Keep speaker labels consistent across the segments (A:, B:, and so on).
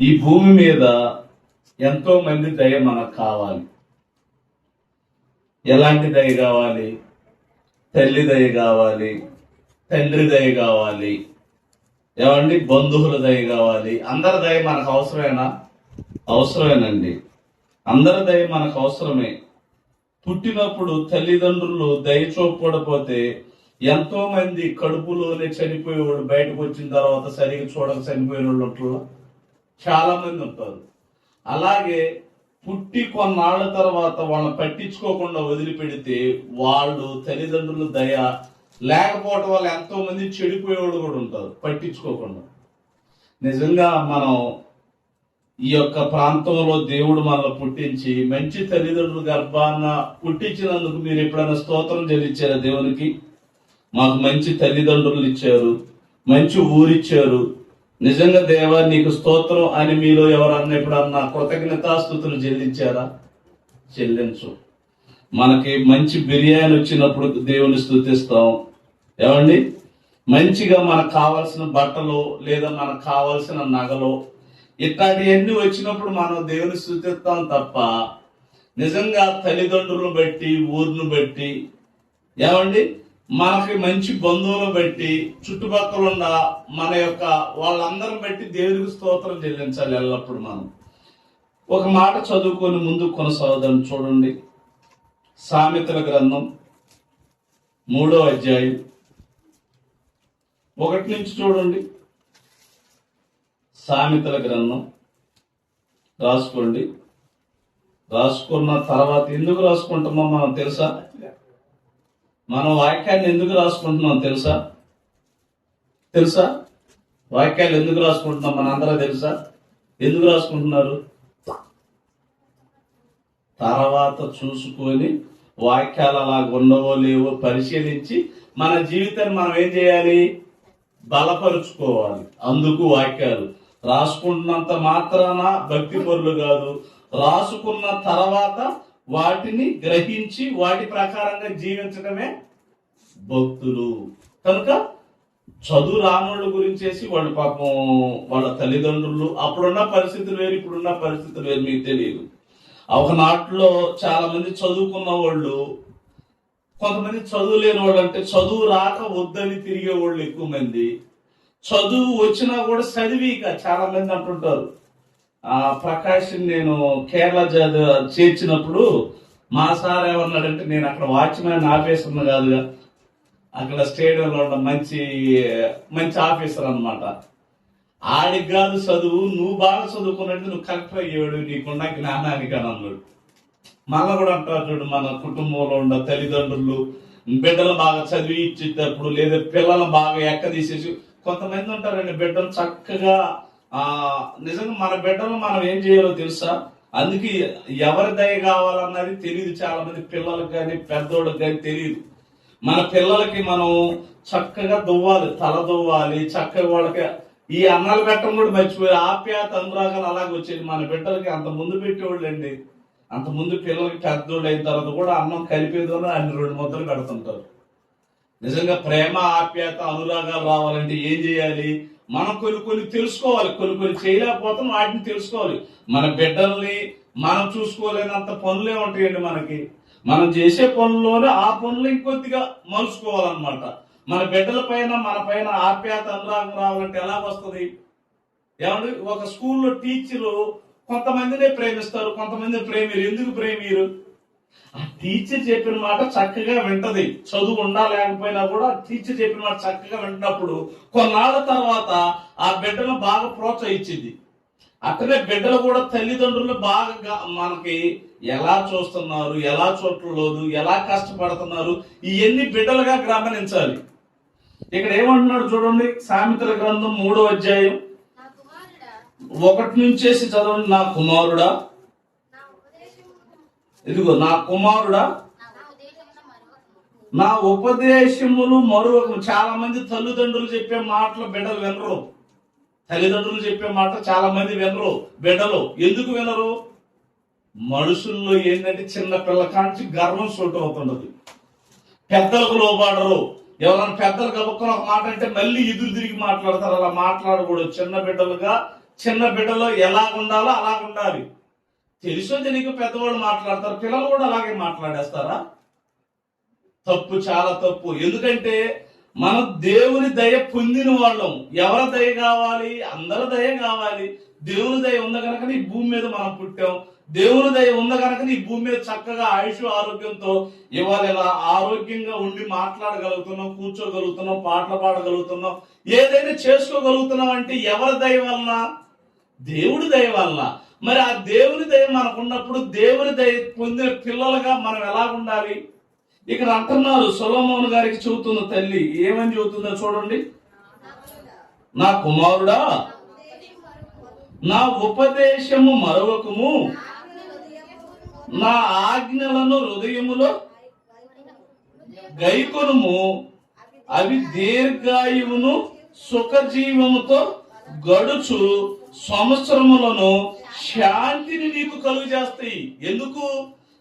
A: ఈ భూమి మీద ఎంతో మంది దయ మనకు కావాలి. ఎలాంటి దయ కావాలి? తల్లి దయ కావాలి, తండ్రి దయ కావాలి, ఏమండి బంధువుల దయ కావాలి. అందరి దయ మనకు అవసరమేనా? అవసరమేనండి. అందరి దయ మనకు అవసరమే. పుట్టినప్పుడు తల్లిదండ్రులు దయ చూపకపోతే ఎంతో మంది కడుపులోనే చనిపోయేవాళ్ళు, బయటకు వచ్చిన తర్వాత సరిగ్గా చూడక చనిపోయిన వాళ్ళు ఉంటారు, చాలా మంది ఉంటారు. అలాగే పుట్టి కొన్నాళ్ల తర్వాత వాళ్ళని పట్టించుకోకుండా వదిలిపెడితే వాళ్ళు తల్లిదండ్రుల దయ లేకపోవటం వల్ల ఎంతో మంది చెడిపోయేవాళ్ళు కూడా ఉంటారు పట్టించుకోకుండా. నిజంగా మనం ఈ యొక్క ప్రాంతంలో దేవుడు మనల్ని పుట్టించి మంచి తల్లిదండ్రుల గర్భాన పుట్టించినందుకు మీరు ఎప్పుడైనా స్తోత్రం చెల్లించారా దేవునికి? మాకు మంచి తల్లిదండ్రులు ఇచ్చారు, మంచి ఊరిచ్చారు, నిజంగా దేవా నీకు స్తోత్రం అని మీలో ఎవరన్నా ఎప్పుడన్నా కృతజ్ఞతాస్తుతులు చెల్లించారా? చెల్లించు. మనకి మంచి బిర్యానీ వచ్చినప్పుడు దేవుని స్తుతిస్తాం, ఏమండి మంచిగా మనకు కావాల్సిన బట్టలు లేదా మనకు కావాల్సిన నగలు ఇట్లాంటివన్నీ వచ్చినప్పుడు మనం దేవుని స్తుతిస్తాం తప్ప నిజంగా తల్లిదండ్రులను బట్టి, ఊరిని బట్టి, ఏమండి మనకి మంచి బంధువులను బట్టి, చుట్టుపక్కల ఉన్న మన యొక్క వాళ్ళందరిని బట్టి దేవునికి స్తోత్రం చెల్లించాలి ఎల్లప్పుడు. మనం ఒక మాట చదువుకొని ముందు కొనసాగుదాం. చూడండి, సామెతల గ్రంథం 3వ అధ్యాయం 1 నుంచి చూడండి. సామెతల గ్రంథం రాసుకోండి. రాసుకున్న తర్వాత ఎందుకు రాసుకుంటున్నాం మనం తెలుసా? మనం వాక్యాన్ని ఎందుకు రాసుకుంటున్నాం తెలుసా? వాక్యాలు ఎందుకు రాసుకుంటున్నాం మన అందరూ తెలుసా? ఎందుకు రాసుకుంటున్నారు? తర్వాత చూసుకొని వాక్యాలు అలా ఉండవో లేవో పరిశీలించి మన జీవితాన్ని మనం ఏం చేయాలి? బలపరుచుకోవాలి. అందుకు వాక్యాలు రాసుకున్నంత మాత్రాన భక్తి పరులు కాదు, రాసుకున్న తర్వాత వాటిని గ్రహించి వాటి ప్రకారంగా జీవించడమే భక్తులు. కనుక చదువు రానోళ్ళ గురించేసి వాళ్ళు పాపం వాళ్ళ తల్లిదండ్రులు అప్పుడున్న పరిస్థితులు వేరు, ఇప్పుడున్న పరిస్థితులు వేరు, మీకు తెలియదు. ఒకనాటిలో చాలా మంది చదువుకున్న వాళ్ళు, కొంతమంది చదువు లేని వాళ్ళు, అంటే చదువు రాక వద్దని తిరిగే వాళ్ళు ఎక్కువ మంది, చదువు వచ్చినా కూడా చదివిక చాలా మంది అంటుంటారు. ప్రకాష్ నేను కేరళ చేర్చినప్పుడు మా సార్ ఏమన్నాడంటే, నేను అక్కడ వాచ్మ్యాన్ ఆఫీసర్ కాదుగా, అక్కడ స్టేడియంలో ఉన్న మంచి మంచి ఆఫీసర్ అనమాట. ఆడికి కాదు చదువు, నువ్వు బాగా చదువుకున్నట్టు నువ్వు కరెక్ట్ అయ్యేవాడు, నీకున్న జ్ఞానానికి అని అన్నాడు. మళ్ళా కూడా అంటారు చూడు, మన కుటుంబంలో ఉన్న తల్లిదండ్రులు బిడ్డలు బాగా చదివి ఇచ్చేటప్పుడు లేదా పిల్లలు బాగా ఎక్కదీసేసి, కొంతమంది ఉంటారండి బిడ్డలు చక్కగా నిజంగా మన బిడ్డలు మనం ఏం చేయాలో తెలుసా? అందుకే ఎవరి దయ కావాలన్నది తెలియదు చాలా మంది పిల్లలకు కానీ పెద్దోళ్ళకి కానీ తెలియదు. మన పిల్లలకి మనం చక్కగా దువ్వాలి, తల దువ్వాలి, చక్కగా వాళ్ళకి ఈ అన్నాలు పెట్టడం కూడా మర్చిపోయి ఆప్యాయత అనురాగాలు అలాగే వచ్చేది. మన బిడ్డలకి అంత ముందు పెట్టేవాళ్ళు అండి. అంత ముందు పిల్లలకి పెద్దోళ్ళు అయిన తర్వాత కూడా అన్నం కలిపేదని అన్ని 2 ముద్దలు పెడుతుంటారు. నిజంగా ప్రేమ, ఆప్యాయత, అనురాగాలు రావాలంటే ఏం చేయాలి? మనం కొన్ని తెలుసుకోవాలి, కొన్ని చేయలేకపోతాం, వాటిని తెలుసుకోవాలి. మన బిడ్డల్ని మనం చూసుకోలేనంత పనులే ఉంటాయండి మనకి. మనం చేసే పనుల్లోనే ఆ పనులు ఇంకొద్దిగా మలుచుకోవాలన్నమాట. మన బిడ్డల పైన మన పైన ఆప్యాయత, అనురాగం రావాలంటే ఎలా వస్తుంది? ఏమంటే ఒక స్కూల్లో టీచరు కొంతమందినే ప్రేమిస్తారు, కొంతమంది ప్రేమిరు. ఎందుకు ప్రేమిరు? ఆ టీచర్ చెప్పిన మాట చక్కగా వింటది. చదువు ఉండా లేకపోయినా కూడా టీచర్ చెప్పిన మాట చక్కగా వింటున్నప్పుడు కొన్నాళ్ళ తర్వాత ఆ బిడ్డను బాగా ప్రోత్సహించింది. అట్లనే బిడ్డలు కూడా తల్లిదండ్రులు బాగా మనకి ఎలా చూస్తున్నారు, ఎలా చూడలేదు, ఎలా కష్టపడుతున్నారు, ఇవన్నీ బిడ్డలుగా గమనించాలి. ఇక్కడ ఏమంటున్నాడు చూడండి, సామెతల గ్రంథం 3వ అధ్యాయం 1 నుంచేసి చదవండి. నా కుమారుడా, ఇదిగో నా కుమారుడా, నా ఉపదేశములు మరువకు. చాలా మంది తల్లిదండ్రులు చెప్పే మాటలు బిడ్డలు వినరు. తల్లిదండ్రులు చెప్పే మాట చాలా మంది వినరు బిడ్డలు. ఎందుకు వినరు? మనుషుల్లో ఏంటంటే చిన్న పిల్ల కాంచి గర్వం సొట్టు అవుతుండదు. పెద్దలకు లోబడరు. ఎవరైనా పెద్దలు గబుక్కుని ఒక మాట అంటే మళ్ళీ ఎదురు తిరిగి మాట్లాడతారు. అలా మాట్లాడకూడదు. చిన్న బిడ్డలుగా చిన్న బిడ్డలో ఎలా ఉండాలో అలా ఉండాలి. తెలుసో తెలియక పెద్దవాళ్ళు మాట్లాడతారు, పిల్లలు కూడా అలాగే మాట్లాడేస్తారా? తప్పు, చాలా తప్పు. ఎందుకంటే మనం దేవుని దయ పొందిన వాళ్ళం. ఎవరి దయ కావాలి? అందరి దయ కావాలి. దేవుని దయ ఉంది కనుక ఈ భూమి మీద మనం పుట్టాం. దేవుని దయ ఉంది కనుక ఈ భూమి మీద చక్కగా ఆయుష్ ఆరోగ్యంతో ఇవాళ ఇలా ఆరోగ్యంగా ఉండి మాట్లాడగలుగుతున్నాం, కూర్చోగలుగుతున్నాం, పాటలు పాడగలుగుతున్నాం, ఏదైనా చేసుకోగలుగుతున్నాం. అంటే ఎవరి దయ వలన? దేవుడి దయ వలన. మరి ఆ దేవుని దయ మనకు ఉన్నప్పుడు దేవుని దయ పొందిన పిల్లలుగా మనం ఎలా ఉండాలి? ఇక్కడ అంటున్నారు, సొలొమోను గారికి చెబుతున్న తల్లి ఏమని చెబుతుందో చూడండి. నా కుమారుడా, నా ఉపదేశము మరొకము, నా ఆజ్ఞలను హృదయములో గైకొనుము, అవి దీర్ఘాయువును సుఖజీవముతో గడుచు సంవత్సరములను శాంతిని నీకు కలుగు చేస్తాయి. ఎందుకు?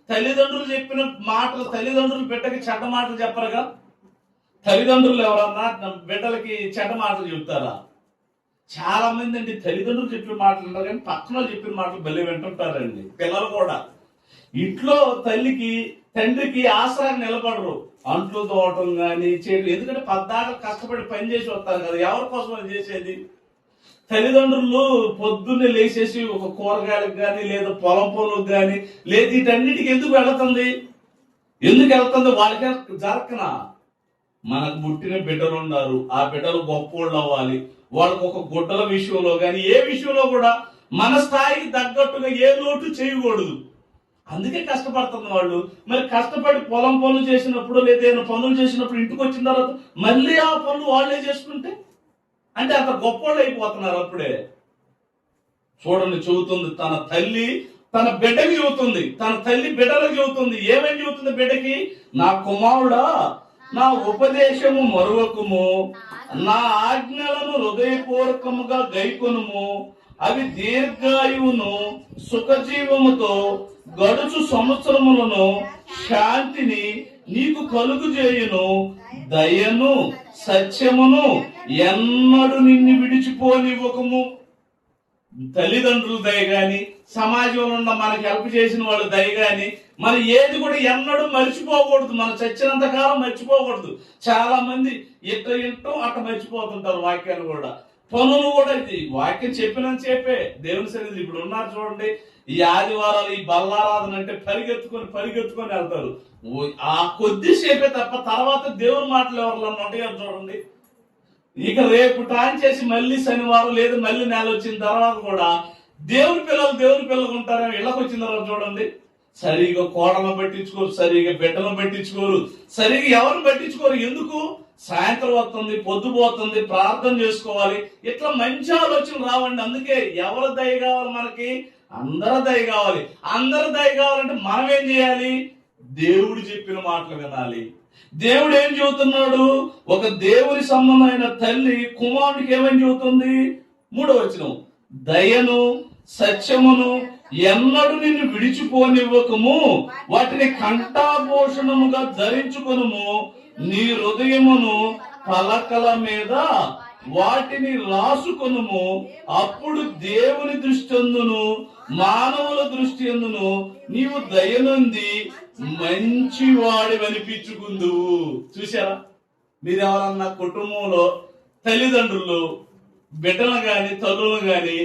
A: తల్లిదండ్రులు చెప్పిన మాటలు, తల్లిదండ్రులు బిడ్డకి చెడ్డ మాటలు చెప్పరుగా. తల్లిదండ్రులు ఎవరన్నా బిడ్డలకి చెడ్డ మాటలు చెప్తారా? చాలా మంది అండి తల్లిదండ్రులు చెప్పిన మాటలు ఉంటారు కానీ పక్కన చెప్పిన మాటలు భలే వింటుంటారండి. పిల్లలు కూడా ఇంట్లో తల్లికి తండ్రికి ఆసరాగా నిలబడరు. అంట్లు తోవటం కానీ చేయడం, ఎందుకంటే పద్దాక కష్టపడి పని చేసి వస్తారు కదా. ఎవరి కోసం అది చేసేది? తల్లిదండ్రులు పొద్దున్నే లేచేసి ఒక కూరగాయలకు కానీ లేదా పొలం పనులకు కానీ లేదు వీటన్నిటికి ఎందుకు వెళుతుంది? ఎందుకు వెళ్తుంది? వాళ్ళకి జరకనా? మనకు పుట్టిన బిడ్డలు ఉన్నారు, ఆ బిడ్డలు గొప్పోళ్ళు అవ్వాలి. వాళ్ళకు ఒక గుడ్డల విషయంలో కానీ ఏ విషయంలో కూడా మన స్థాయికి తగ్గట్టుగా ఏ లోటు చేయకూడదు. అందుకే కష్టపడుతుంది వాళ్ళు. మరి కష్టపడి పొలం పనులు చేసినప్పుడు లేదా ఏదైనా పనులు చేసినప్పుడు ఇంటికి వచ్చిన తర్వాత మళ్ళీ ఆ పనులు వాళ్ళే చేసుకుంటే అంటే అంత గొప్పోళ్ళు అయిపోతున్నారు. అప్పుడే చూడండి, చెబుతుంది తన తల్లి తన బిడ్డకి చెబుతుంది, తన తల్లి బిడ్డలకు చెబుతుంది. ఏమని చెబుతుంది బిడ్డకి? నా కుమారుడా, నా ఉపదేశము మరువకుము, నా ఆజ్ఞలను హృదయపూర్వకముగా గైకొనుము, అవి దీర్ఘాయువును సుఖజీవముతో గడుచు సంవత్సరములను శాంతిని నీకు కలుగు చేయును, దయను సత్యమును ఎన్నడు నిన్ను విడిచిపోనివ్వకము. తల్లిదండ్రులు దయ గాని, సమాజంలో ఉన్న మనకి హెల్ప్ చేసిన వాళ్ళు దయ గాని, మన ఏది కూడా ఎన్నడూ మర్చిపోకూడదు. మనం చచ్చినంత కాలం మర్చిపోకూడదు. చాలా మంది ఇట్ట ఇంటూ అట్ట మర్చిపోతుంటారు వాక్యాలు కూడా. పనులు కూడా ఇది వాక్యం చెప్పినంత చెప్పే దేవుని సన్నిధి. ఇప్పుడు ఉన్నారు చూడండి, ఈ ఆదివారాలు ఈ బల్లారాధన అంటే పరిగెత్తుకొని వెళ్తారు. ఆ కొద్దిసేపే తప్ప తర్వాత దేవుని మాటలు ఎవరు ఉంటాయో చూడండి. ఇక రేపు టాన్ చేసి మళ్ళీ శనివారం లేదు మళ్ళీ నెల వచ్చిన తర్వాత కూడా దేవుని పిల్లలు ఉంటారు. ఇళ్ళకి వచ్చిన తర్వాత చూడండి, సరిగా కోడలను పట్టించుకోరు, సరిగా బిడ్డలను పట్టించుకోరు, సరిగా ఎవరిని పట్టించుకోరు. ఎందుకు? సాయంత్రం వస్తుంది, పొద్దుపోతుంది, ప్రార్థన చేసుకోవాలి. ఇట్లా మంచి ఆలోచన రావండి. అందుకే ఎవరి దయ కావాలి మనకి? అందరి దయ కావాలి. అందరి దయ కావాలంటే మనం ఏం చేయాలి? దేవుడు చెప్పిన మాటలు వినాలి. దేవుడు ఏం చెబుతున్నాడు? ఒక దేవుని సంబంధమైన తల్లి కుమారుడికి ఏమని చెబుతుంది? 3వ వచనం, దయను సత్యమును ఎన్నడూ నిన్ను విడిచిపోనివ్వకము, వాటిని కంఠాభూషణముగా ధరించుకొనుము, నీ హృదయమును పలకల మీద వాటిని రాసుకొనుము, అప్పుడు దేవుని దృష్టి అందును మానవుల దృష్టి అందును నీవు దయనుంది మంచివాడి అనిపించుకుందువు. చూసారా? మీరెవరన్నా కుటుంబంలో తల్లిదండ్రులు బిడ్డలు గాని తల్లులు గాని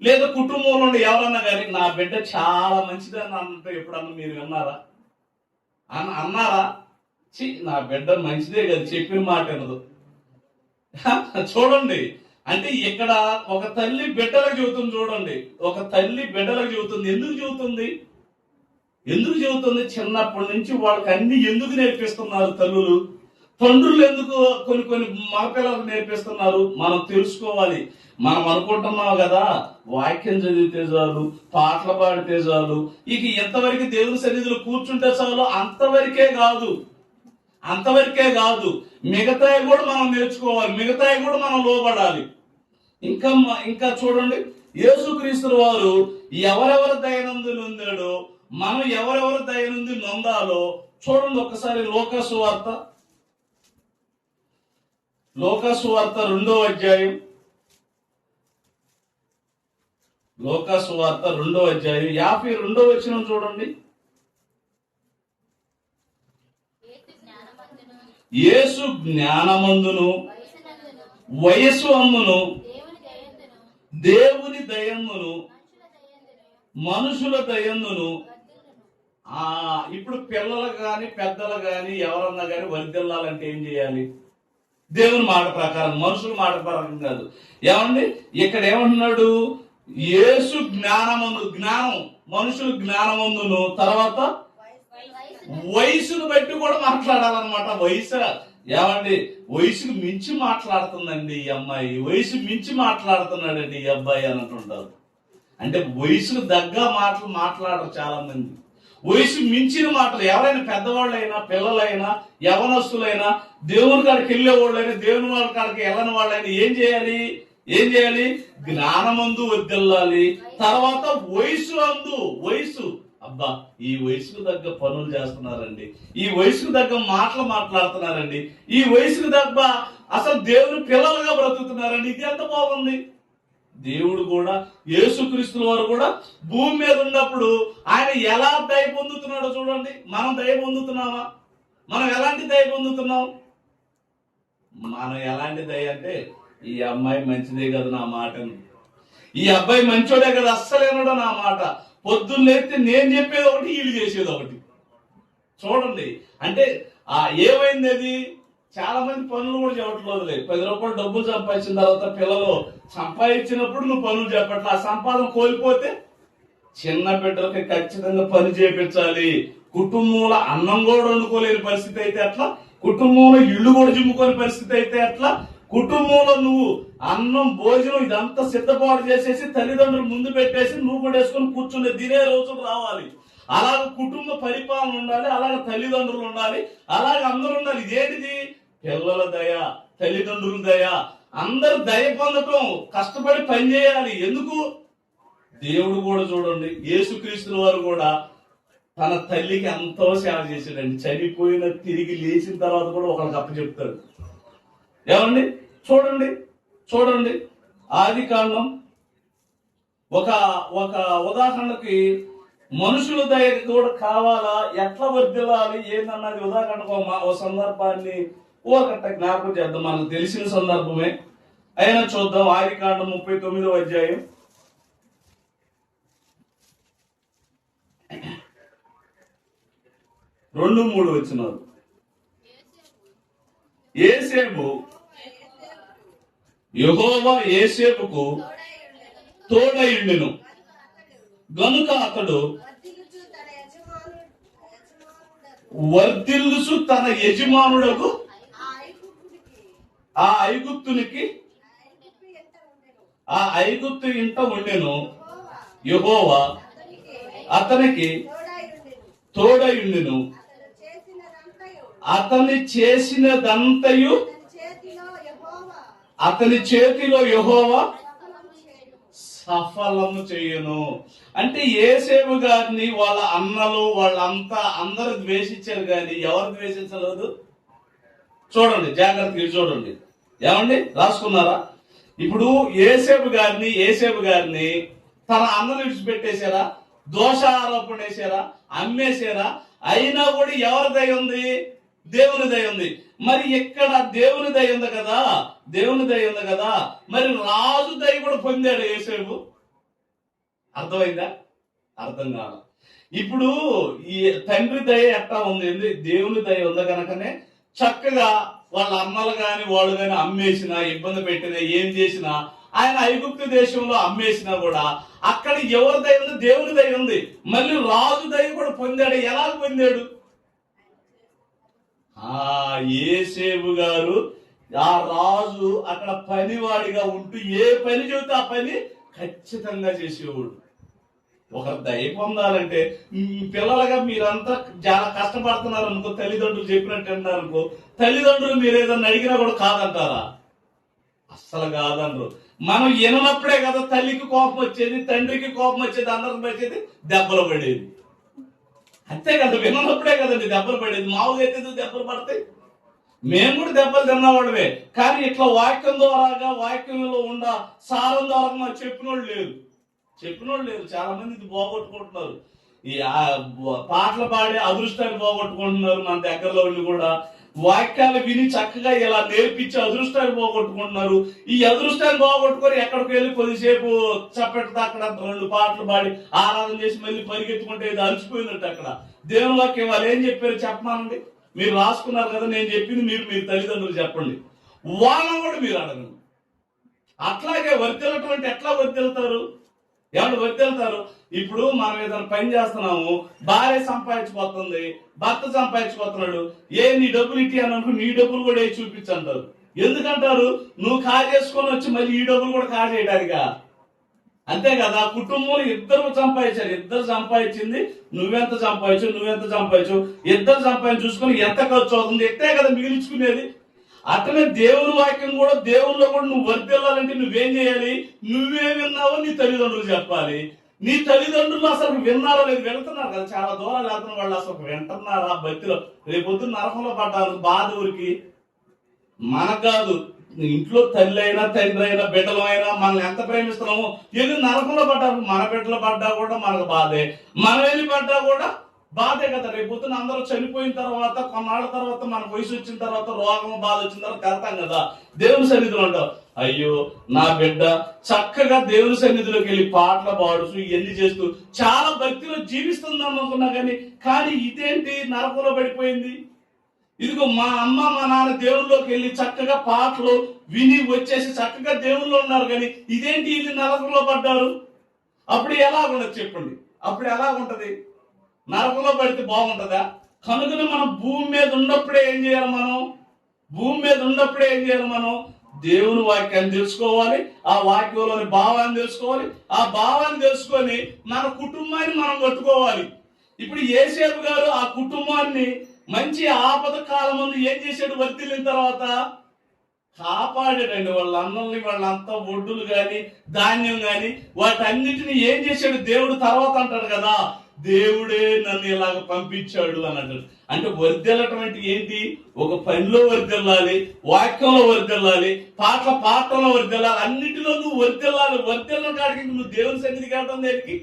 A: లేదా కుటుంబంలో ఎవరన్నా గాని నా బిడ్డ చాలా మంచిదని అన్నట్టు ఎప్పుడన్నా మీరు విన్నారా? అన్నారా? నా బిడ్డ మంచిదే కదా, చెప్పిన మాట వినదు. చూడండి, అంటే ఇక్కడ ఒక తల్లి బిడ్డలకు చెబుతుంది. చూడండి, ఒక తల్లి బిడ్డలకు చెబుతుంది. ఎందుకు చెబుతుంది? చిన్నప్పటి నుంచి వాళ్ళకి అన్ని ఎందుకు నేర్పిస్తున్నారు తల్లులు? తండ్రులు ఎందుకు కొన్ని మగపిల్లలకు నేర్పిస్తున్నారు? మనం తెలుసుకోవాలి. మనం అనుకుంటున్నాం కదా, వాక్యం చదివితే చాలు, పాటలు పాడితే చాలు, ఇక ఎంతవరకు దేవుని సన్నిధిలో కూర్చుంటే చాలు, అంతవరకే కాదు. మిగతాయి కూడా మనం నేర్చుకోవాలి, మిగతాయి కూడా మనం లోబడాలి. ఇంకా చూడండి, యేసుక్రీస్తు వారు ఎవరెవరు దయనందు నొందాడో మనం ఎవరెవరు దయనుంది నొందాలో చూడండి. ఒక్కసారి లోకాసు వార్త 2వ అధ్యాయం లూకా సువార్త 2వ అధ్యాయం 52వ వచనం చూడండి. యేసు జ్ఞానమందును వయస్సు అందును దేవుని దయందును మనుషుల దయందును. ఇప్పుడు పిల్లలు గాని పెద్దలు గాని ఎవరన్నా గాని వర్ధిల్లాలంటే ఏం చేయాలి? దేవుని మాట ప్రకారం, మనుషుల మాట ప్రకారం కాదు. ఏమండి ఇక్కడ ఏమంటున్నాడు? యేసు జ్ఞానమందు, జ్ఞానం మనుషులు జ్ఞానమందును, తర్వాత వయసును బట్టి కూడా మాట్లాడాలన్నమాట. వయసు ఏమండి వయసుకు మించి మాట్లాడుతుందండి ఈ అమ్మాయి, వయసు మించి మాట్లాడుతున్నాడండి ఈ అబ్బాయి అని అంటుంటారు. అంటే వయసుకు దగ్గ మాటలు మాట్లాడరు చాలా మంది. వయసు మించిన మాటలు ఎవరైనా పెద్దవాళ్ళైనా పిల్లలైనా యవనస్తులైనా దేవుని కాడికి వెళ్ళే వాళ్ళైనా దేవుని వాళ్ళ కాడికి వెళ్ళని వాళ్ళైనా ఏం చేయాలి? జ్ఞానమందు వర్ధిల్లాలి. తర్వాత వయసు అందు, వయసు అబ్బా ఈ వయసుకు తగ్గ పనులు చేస్తున్నారండి, ఈ వయసుకు తగ్గ మాటలు మాట్లాడుతున్నారండి, ఈ వయసుకు తగ్గ అసలు దేవుని పిల్లలుగా బ్రతుకుతున్నారండి. ఇది ఎంత బాగుంది. దేవుడు కూడా యేసుక్రీస్తుల వారు కూడా భూమి మీద ఉన్నప్పుడు ఆయన ఎలా దయ పొందుతున్నాడో చూడండి. మనం దయ పొందుతున్నామా? మనం ఎలాంటి దయ పొందుతున్నాం? మనం ఎలాంటి దయ అంటే, ఈ అమ్మాయి మంచిదే కదా నా మాటను, ఈ అబ్బాయి మంచోడే కదా అస్సలేనడో నా మాట, పొద్దున్నేస్తే నేను చెప్పేది ఒకటి వీళ్ళు చేసేది ఒకటి. చూడండి అంటే ఏమైంది? అది చాలా మంది పనులు కూడా చెప్పట్లేదు. 10 రూపాయలు డబ్బులు సంపాదించిన తర్వాత పిల్లలు సంపాదించినప్పుడు నువ్వు పనులు చెప్పట్లా, ఆ సంపాదన కోల్పోతే చిన్న బిడ్డలకి ఖచ్చితంగా పని చేపించాలి. కుటుంబంలో అన్నం కూడా వండుకోలేని పరిస్థితి అయితే అట్లా, కుటుంబంలో ఇల్లు కూడా జిమ్ముకోని పరిస్థితి అయితే అట్లా, కుటుంబంలో నువ్వు అన్నం భోజనం ఇదంతా సిద్ధపాటు చేసేసి తల్లిదండ్రులు ముందు పెట్టేసి నువ్వు కూడా వేసుకొని కూర్చునే తినే రోజులు రావాలి. అలాగ కుటుంబ పరిపాలన ఉండాలి, అలాగ తల్లిదండ్రులు ఉండాలి, అలాగ అందరూ ఉండాలి. ఇదేంటిది? పిల్లల దయ, తల్లిదండ్రుల దయ, అందరు దయ పొందటం, కష్టపడి పని చేయాలి. ఎందుకు? దేవుడు కూడా చూడండి యేసుక్రీస్తుల వారు కూడా తన తల్లికి ఎంతో సేవ చేశాడండి. చనిపోయిన తిరిగి లేచిన తర్వాత కూడా ఒకరికి అప్పచెప్తాడు. ఏమండి చూడండి ఆదికాండం ఒక ఉదాహరణకి మనుషుల దయ కూడా కావాలా, ఎట్లా వర్ధిల్లాలి ఏందన్నది ఉదాహరణకు ఓ సందర్భాన్ని ఒకట జ్ఞాపకం చేద్దాం. మనకు తెలిసిన సందర్భమే అయినా చూద్దాం. ఆదికాండం 39వ అధ్యాయం 2-3 వచనాలు. యోసేపు యెహోవా యోసేపుకు తోడయుండెను గనుక అతడు వర్ధిల్లుచు తన యజమానుడకు ఆ ఐగుప్తు ఇంట ఉండెను. యెహోవా అతనికి తోడయుండెను. అతని చేసినదంతయు అతని చేతిలో యెహోవా సఫలము చేయను. అంటే యోసేపు గారిని వాళ్ళ అన్నలు వాళ్ళంతా అందరూ ద్వేషించారు, కానీ ఎవరు ద్వేషించలేదు? చూడండి జాగ్రత్తగా చూడండి. ఏమండి రాసుకున్నారా? ఇప్పుడు యోసేపు గారిని తన అన్నలు విడిచిపెట్టేశారా? దోషారోపణ వేసారా? అమ్మేశారా? అయినా కూడా ఎవరి దయ ఉంది? దేవుని దయ ఉంది. మరి ఇక్కడ దేవుని దయ ఉంది కదా, మరి రాజు దయ కూడా పొందాడు యోసేపు. అర్థమైందా? అర్థం కాదు. ఇప్పుడు ఈ తండ్రి దయ ఎట్లా ఉంది? దేవుని దయ ఉంది కనుకనే చక్కగా వాళ్ళ అమ్మలు గాని వాళ్ళు గాని అమ్మేసినా, ఇబ్బంది పెట్టినా, ఏం చేసినా, ఆయన ఐగుప్తు దేశంలో అమ్మేసినా కూడా అక్కడ ఎవరి దయ ఉంది? దేవుని దయ ఉంది. మళ్ళీ రాజు దయ కూడా పొందాడు. ఎలా పొందాడు? యోసేపు గారు ఆ రాజు అక్కడ పనివాడిగా ఉంటూ ఏ పని చెబితే ఆ పని ఖచ్చితంగా చేసేవాడు. ఒకరు దయ పొందాలంటే పిల్లలుగా మీరంతా చాలా కష్టపడుతున్నారు అనుకో, తల్లిదండ్రులు చెప్పినట్టు అన్నారు అనుకో, తల్లిదండ్రులు మీరు ఏదన్నా అడిగినా కూడా కాదంటారా? అస్సలు కాదనరు. మనం వినప్పుడే కదా తల్లికి కోపం వచ్చేది, తండ్రికి కోపం వచ్చేది, అందరికి వచ్చేది, దెబ్బలు పడేది. అంతే కదా, వినప్పుడే కదండి దెబ్బలు పడేది. మామూలుగా అయితే దెబ్బలు పడతాయి. మేము కూడా దెబ్బలు తిన్నవాళ్ళమే, కానీ ఇట్లా వాక్యం ద్వారాగా వాక్యంలో సారం ద్వారా చెప్పిన వాళ్ళు లేరు. చెప్పిన వాళ్ళు లేరు. చాలా మంది ఇది పోగొట్టుకుంటున్నారు. ఈ పాటలు పాడే అదృష్టాన్ని పోగొట్టుకుంటున్నారు. మన దగ్గరలో వాళ్ళు కూడా వాక్యాలు విని చక్కగా ఇలా నేర్పించి అదృష్టాన్ని పోగొట్టుకుంటున్నారు. ఈ అదృష్టాన్ని పోగొట్టుకొని ఎక్కడికి వెళ్ళి కొద్దిసేపు చప్పటి అక్కడ 2 పాటలు పాడి ఆరాధన చేసి మళ్ళీ పరిగెత్తుకుంటే ఇది అలసిపోయినట్టు. అక్కడ దేవుని వాక్యం వాళ్ళు ఏం చెప్పారు చెప్పమానండి. మీరు రాసుకున్నారు కదా, నేను చెప్పింది మీరు తల్లిదండ్రులు చెప్పండి, వాళ్ళని కూడా మీరు అడగండి. అట్లాగే వర్తిల్లటం అంటే ఎట్లా వర్తిల్తారు? ఎవరు వర్తిల్తారు? ఇప్పుడు మనం ఏదైనా పని చేస్తున్నాము, భార్య సంపాదించిపోతుంది, భర్త సంపాదించిపోతున్నాడు, నీ డబ్బులు ఇట్టి అని అనుకుని నీ డబ్బులు కూడా చూపించంటారు. ఎందుకంటారు? నువ్వు చేసుకొని వచ్చి మళ్ళీ ఈ డబ్బులు కూడా కాజేయడానికా? అంతే కదా. కుటుంబంలో ఇద్దరు సంపాదించారు, ఇద్దరు సంపాదించింది నువ్వెంత సంపాదించు ఇద్దరు సంపాదించి చూసుకొని ఎంత ఖర్చు అవుతుంది, ఎట్టే కదా మిగిల్చుకునేది. అట్లనే దేవుని వాక్యం కూడా, దేవుల్లో కూడా నువ్వు వర్తిల్లాలంటే నువ్వేం చేయాలి? నువ్వే విన్నావో నీ తల్లిదండ్రులు చెప్పాలి. నీ తల్లిదండ్రులు అసలు విన్నారో లేదు, వెళ్తున్నారు కదా, చాలా దూరాలు వెళ్తున్న వాళ్ళు అసలు వింటున్నారా? భక్తిలో రేపొద్దు నరకంలో పడ్డారు బాధ ఊరికి. మనకు కాదు, ఇంట్లో తల్లి అయినా తండ్రి అయినా బిడ్డలు అయినా మనల్ని ఎంత ప్రేమిస్తున్నామో వెళ్ళి నరకంలో పడ్డారు. మన బిడ్డలు పడ్డా కూడా మనకు బాధే, మనం వెళ్ళి పడ్డా కూడా బాధే కదా. రేపొద్దున అందరూ చనిపోయిన తర్వాత, కొన్నాళ్ళ తర్వాత, మనకు వయసు వచ్చిన తర్వాత, రోగం బాధ వచ్చిన తర్వాత వెళ్తాం కదా దేవుని సన్నిధిలో ఉంటాం. అయ్యో నా బిడ్డ చక్కగా దేవుని సన్నిధిలోకి వెళ్ళి పాటలు పాడుతూ ఇవన్నీ చేస్తూ చాలా భక్తిలో జీవిస్తుంది అనుకున్నా కానీ ఇదేంటి నరకంలో పడిపోయింది? ఇదిగో మా అమ్మ మా నాన్న దేవుళ్ళలోకి వెళ్ళి చక్కగా పాటలు విని వచ్చేసి చక్కగా దేవుళ్ళు ఉన్నారు, కానీ ఇదేంటి వీళ్ళు నరకంలో పడ్డారు? అప్పుడు ఎలాగుండదు చెప్పండి? అప్పుడు ఎలాగుంటది? నరకంలో పడితే బాగుంటుందా? కనుకనే మనం భూమి మీద ఉన్నప్పుడే ఏం చేయాలి? మనం దేవుని వాక్యాన్ని తెలుసుకోవాలి, ఆ వాక్యంలోని భావాన్ని తెలుసుకోవాలి, ఆ భావాన్ని తెలుసుకొని మన కుటుంబాన్ని మనం కట్టుకోవాలి. ఇప్పుడు యేసేపు గారు ఆ కుటుంబాన్ని మంచి ఆపద కాలం ముందు ఏం చేశాడు? వర్తిల్లిన తర్వాత కాపాడాడండి. వాళ్ళ అన్నల్ని, వాళ్ళంతా ఒడ్డులు గాని ధాన్యం గాని వాటన్నిటిని ఏం చేశాడు దేవుడు? తర్వాత అంటాడు కదా, దేవుడే నన్ను ఇలాగ పంపించాడు అని అంటాడు. అంటే వర్దిల్లటం అంటే ఏంటి? ఒక పనిలో వర్దిల్లాలి, వాక్యంలో వర్దిల్లాలి, పాటలో వర్దిల్లాలి, అన్నిటిలో నువ్వు వర్దిల్లాలి. వర్దిల్లం కాడికి నువ్వు దేవుని సన్నిధికి వెళ్ళడం దేనికి?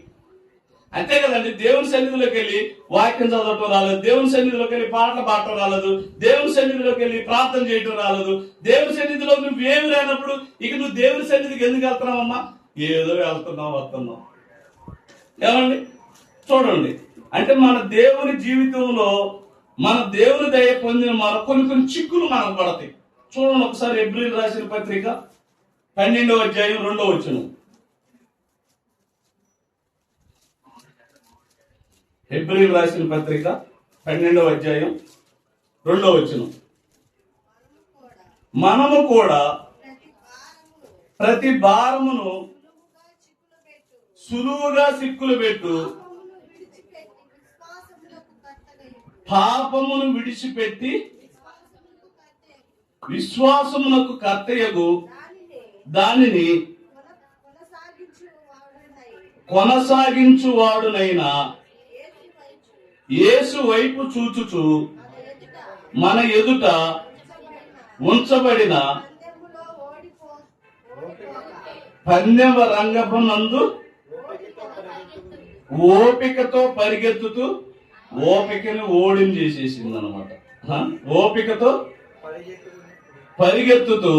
A: అంతే కదండి. దేవుని సన్నిధిలోకి వెళ్ళి వాక్యం చదవటం రాలేదు, దేవుని సన్నిధిలోకి వెళ్ళి పాటలు పాడటం రాలేదు, దేవుని సన్నిధిలోకి వెళ్ళి ప్రార్థన చేయటం రాలేదు, దేవుని సన్నిధిలో నువ్వేమి రానప్పుడు ఇక నువ్వు దేవుని సన్నిధికి ఎందుకు వెళ్తున్నావమ్మా? ఏదో వెళ్తున్నావు వస్తున్నావు. ఏమండి చూడండి, అంటే మన దేవుని జీవితంలో మన దేవుని దయ పొందిన మన కొన్ని చిక్కులు మనకు పడతాయి. చూడండి ఒకసారి హెబ్రీయులకు రాసిన పత్రిక 12వ అధ్యాయం 2వ వచనం. హెబ్రీయులకు రాసిన పత్రిక 12వ అధ్యాయం 2వ వచనం. మనము కూడా ప్రతి భారమును సులువుగా సిక్కులు పెట్టు పాపమును విడిచిపెట్టి విశ్వాసమునకు కర్తయగు దానిని కొనసాగించువాడునైనా యేసు వైపు చూచుచు మన ఎదుట ఉంచబడిన పందెమ రంగమునందు ఓపికతో పరిగెత్తుతూ ఓపికని ఓడించేసేసింది అనమాట. ఓపికతో పరిగెత్తుతూ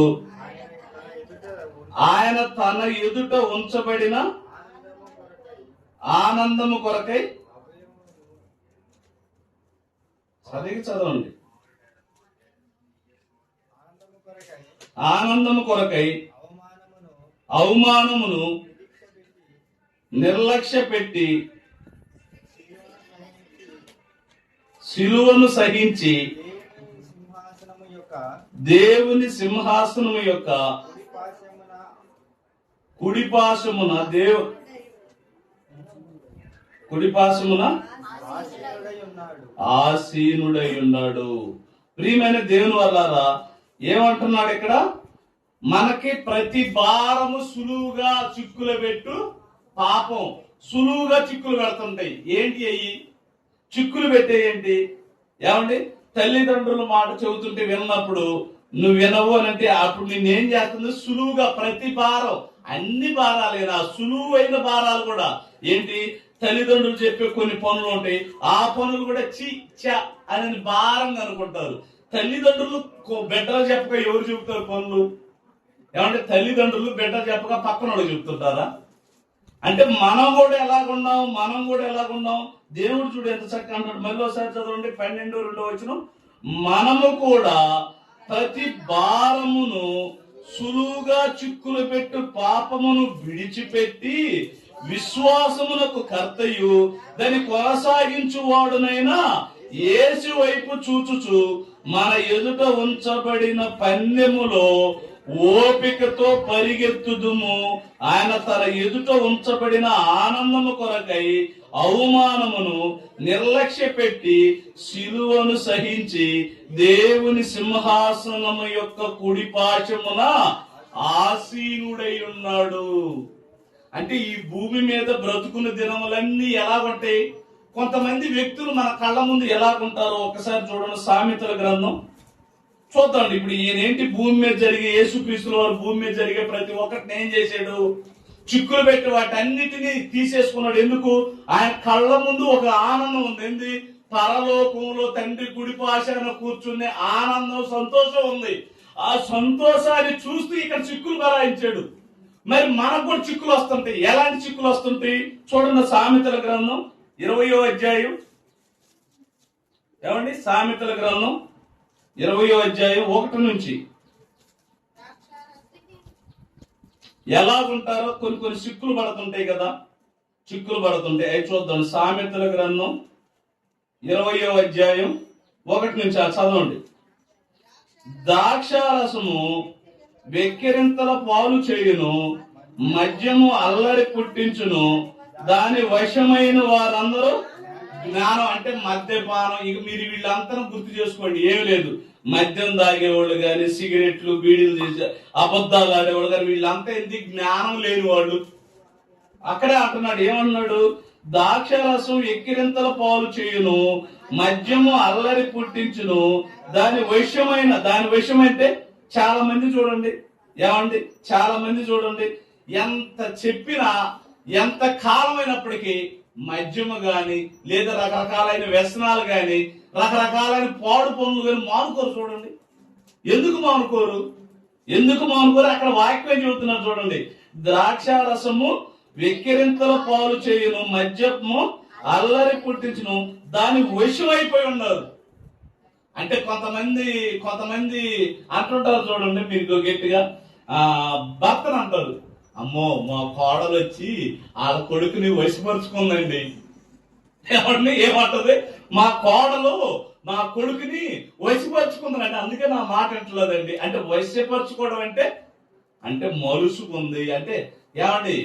A: ఆయన తన ఎదుట ఉంచబడిన ఆనందము కొరకై చదవండి. ఆనందము కొరకై అవమానమును నిర్లక్ష్య పెట్టి శిలువను సహించి దేవుని సింహాసనము యొక్క కుడిపాశమున ఆసీనుడై ఉన్నాడు. ప్రియమైన దేవుని వల్లారా, ఏమంటున్నాడు ఇక్కడ? మనకి ప్రతి భారము సులువుగా చిక్కులు పెట్టు. పాపం సులువుగా చిక్కులు పెడుతుంటాయి. ఏంటి అయ్యి చిక్కులు పెట్టేయండి? ఏమండి, తల్లిదండ్రుల మాట చెబుతుంటే విన్నప్పుడు నువ్వు వినవు అని అంటే అప్పుడు నేనేం చేస్తుంది? సులువుగా ప్రతి భారం అన్ని భారాలేనా, సులువైన భారాలు కూడా ఏంటి, తల్లిదండ్రులు చెప్పే కొన్ని పనులు ఉంటాయి, ఆ పనులు కూడా చ అని భారంగా అనుకుంటారు. తల్లిదండ్రులు బిడ్డలు చెప్పక ఎవరు చెబుతారు పనులు? ఏమంటే తల్లిదండ్రులు బిడ్డలు చెప్పక పక్కన వాళ్ళు చెబుతుంటారా? అంటే మనం కూడా ఎలాగున్నాం. దేవుడు చూడు ఎంత చక్కగా అంటాడు. మళ్ళీ ఒకసారి చదవండి 12:2 మనము కూడా ప్రతి భారమును సులువుగా చిక్కులు పెట్టు పాపమును విడిచిపెట్టి విశ్వాసమునకు కర్తయు దాన్ని కొనసాగించువాడునైనా యేసు వైపు చూచుచు మన ఎదుట ఉంచబడిన పందెములో ఓపికతో పరిగెత్తుదుము. ఆయన తన ఎదుట ఉంచబడిన ఆనందము కొరకై అవమానమును నిర్లక్ష్య పెట్టి శిలువను సహించి దేవుని సింహాసనము యొక్క కుడి పాశమున ఆసీనుడై ఉన్నాడు. అంటే ఈ భూమి మీద బ్రతుకున్న దినములన్నీ ఎలాగుంటాయి? కొంతమంది వ్యక్తులు మన కళ్ళ ముందు ఎలాగుంటారో ఒకసారి చూడండి. సామెతల గ్రంథం చూద్దాం. ఇప్పుడు ఈయనేంటి, భూమి మీద జరిగే యేసుక్రీస్తుల వారు భూమి మీద జరిగే ప్రతి ఒక్కటిని ఏం చేశాడు? చిక్కులు పెట్టి వాటన్నిటినీ తీసేసుకున్నాడు. ఎందుకు? ఆయన కళ్ళ ముందు ఒక ఆనందం ఉంది. ఏంది? పరలోకంలో తండ్రి కుడిపాశాన కూర్చునే ఆనందం, సంతోషం ఉంది. ఆ సంతోషాన్ని చూస్తూ ఇక్కడ చిక్కులు బరాయించాడు. మరి మనకు కూడా చిక్కులు వస్తుంటాయి. ఎలాంటి చిక్కులు వస్తుంటాయి చూడండి. సామెతల గ్రంథం 20వ అధ్యాయం. ఏమండి? సామెతల గ్రంథం 20వ అధ్యాయం 1 నుంచి ఎలాగుంటారో కొన్ని చిక్కులు పడుతుంటాయి కదా, చిక్కులు పడుతుంటాయి. అవి చూద్దాం. సామెతల గ్రంథం 20వ అధ్యాయం 1 నుంచి చదవండి. ద్రాక్షారసము వెక్కిరింతల పాలు చేయును, మద్యము అల్లరి పుట్టించును, దాని వశమైన వారందరూ జ్ఞానం. అంటే మద్యపానం. ఇక మీరు వీళ్ళంతా గుర్తు చేసుకోండి. ఏమి లేదు, మద్యం తాగేవాళ్ళు గాని, సిగరెట్లు బీడీలు చేసే అబద్ధాలు ఆడేవాళ్ళు కానీ వీళ్ళంతా ఎందుకు జ్ఞానం లేని వాళ్ళు. అక్కడే అంటున్నాడు. ఏమన్నాడు? ద్రాక్షారసం ఎక్కిరింతల పాలు చేయును, మద్యము అల్లరి పుట్టించును, దాని వశమైతే చాలా మంది చూడండి. ఏమండి? చాలా మంది చూడండి, ఎంత చెప్పినా ఎంత కాలమైనప్పటికీ మద్యము గాని లేదా రకరకాలైన వ్యసనాలు గాని రకరకాలైన పాడు పనులు కానీ మానుకోరు. చూడండి, ఎందుకు మానుకోరు? అక్కడ వాక్యం చెబుతున్నారు చూడండి. ద్రాక్షారసము వెక్కిరింతల పాలు చేయును, మద్యము అల్లరి పుట్టించును, దాని వశమైపోయి ఉన్నారు. అంటే కొంతమంది అంటుంటారు చూడండి, మీరు గట్టిగా భర్తను అంటారు, అమ్మో మా కోడలు వచ్చి వాళ్ళ కొడుకుని వశపరుచుకుందండి. ఏమంటది? మా కోడలు మా కొడుకుని వశపరుచుకుందండి, అందుకే నా మాట అంటలేదండి. అంటే వశపరుచుకోవడం అంటే మలుసుకుంది. అంటే ఏమండి,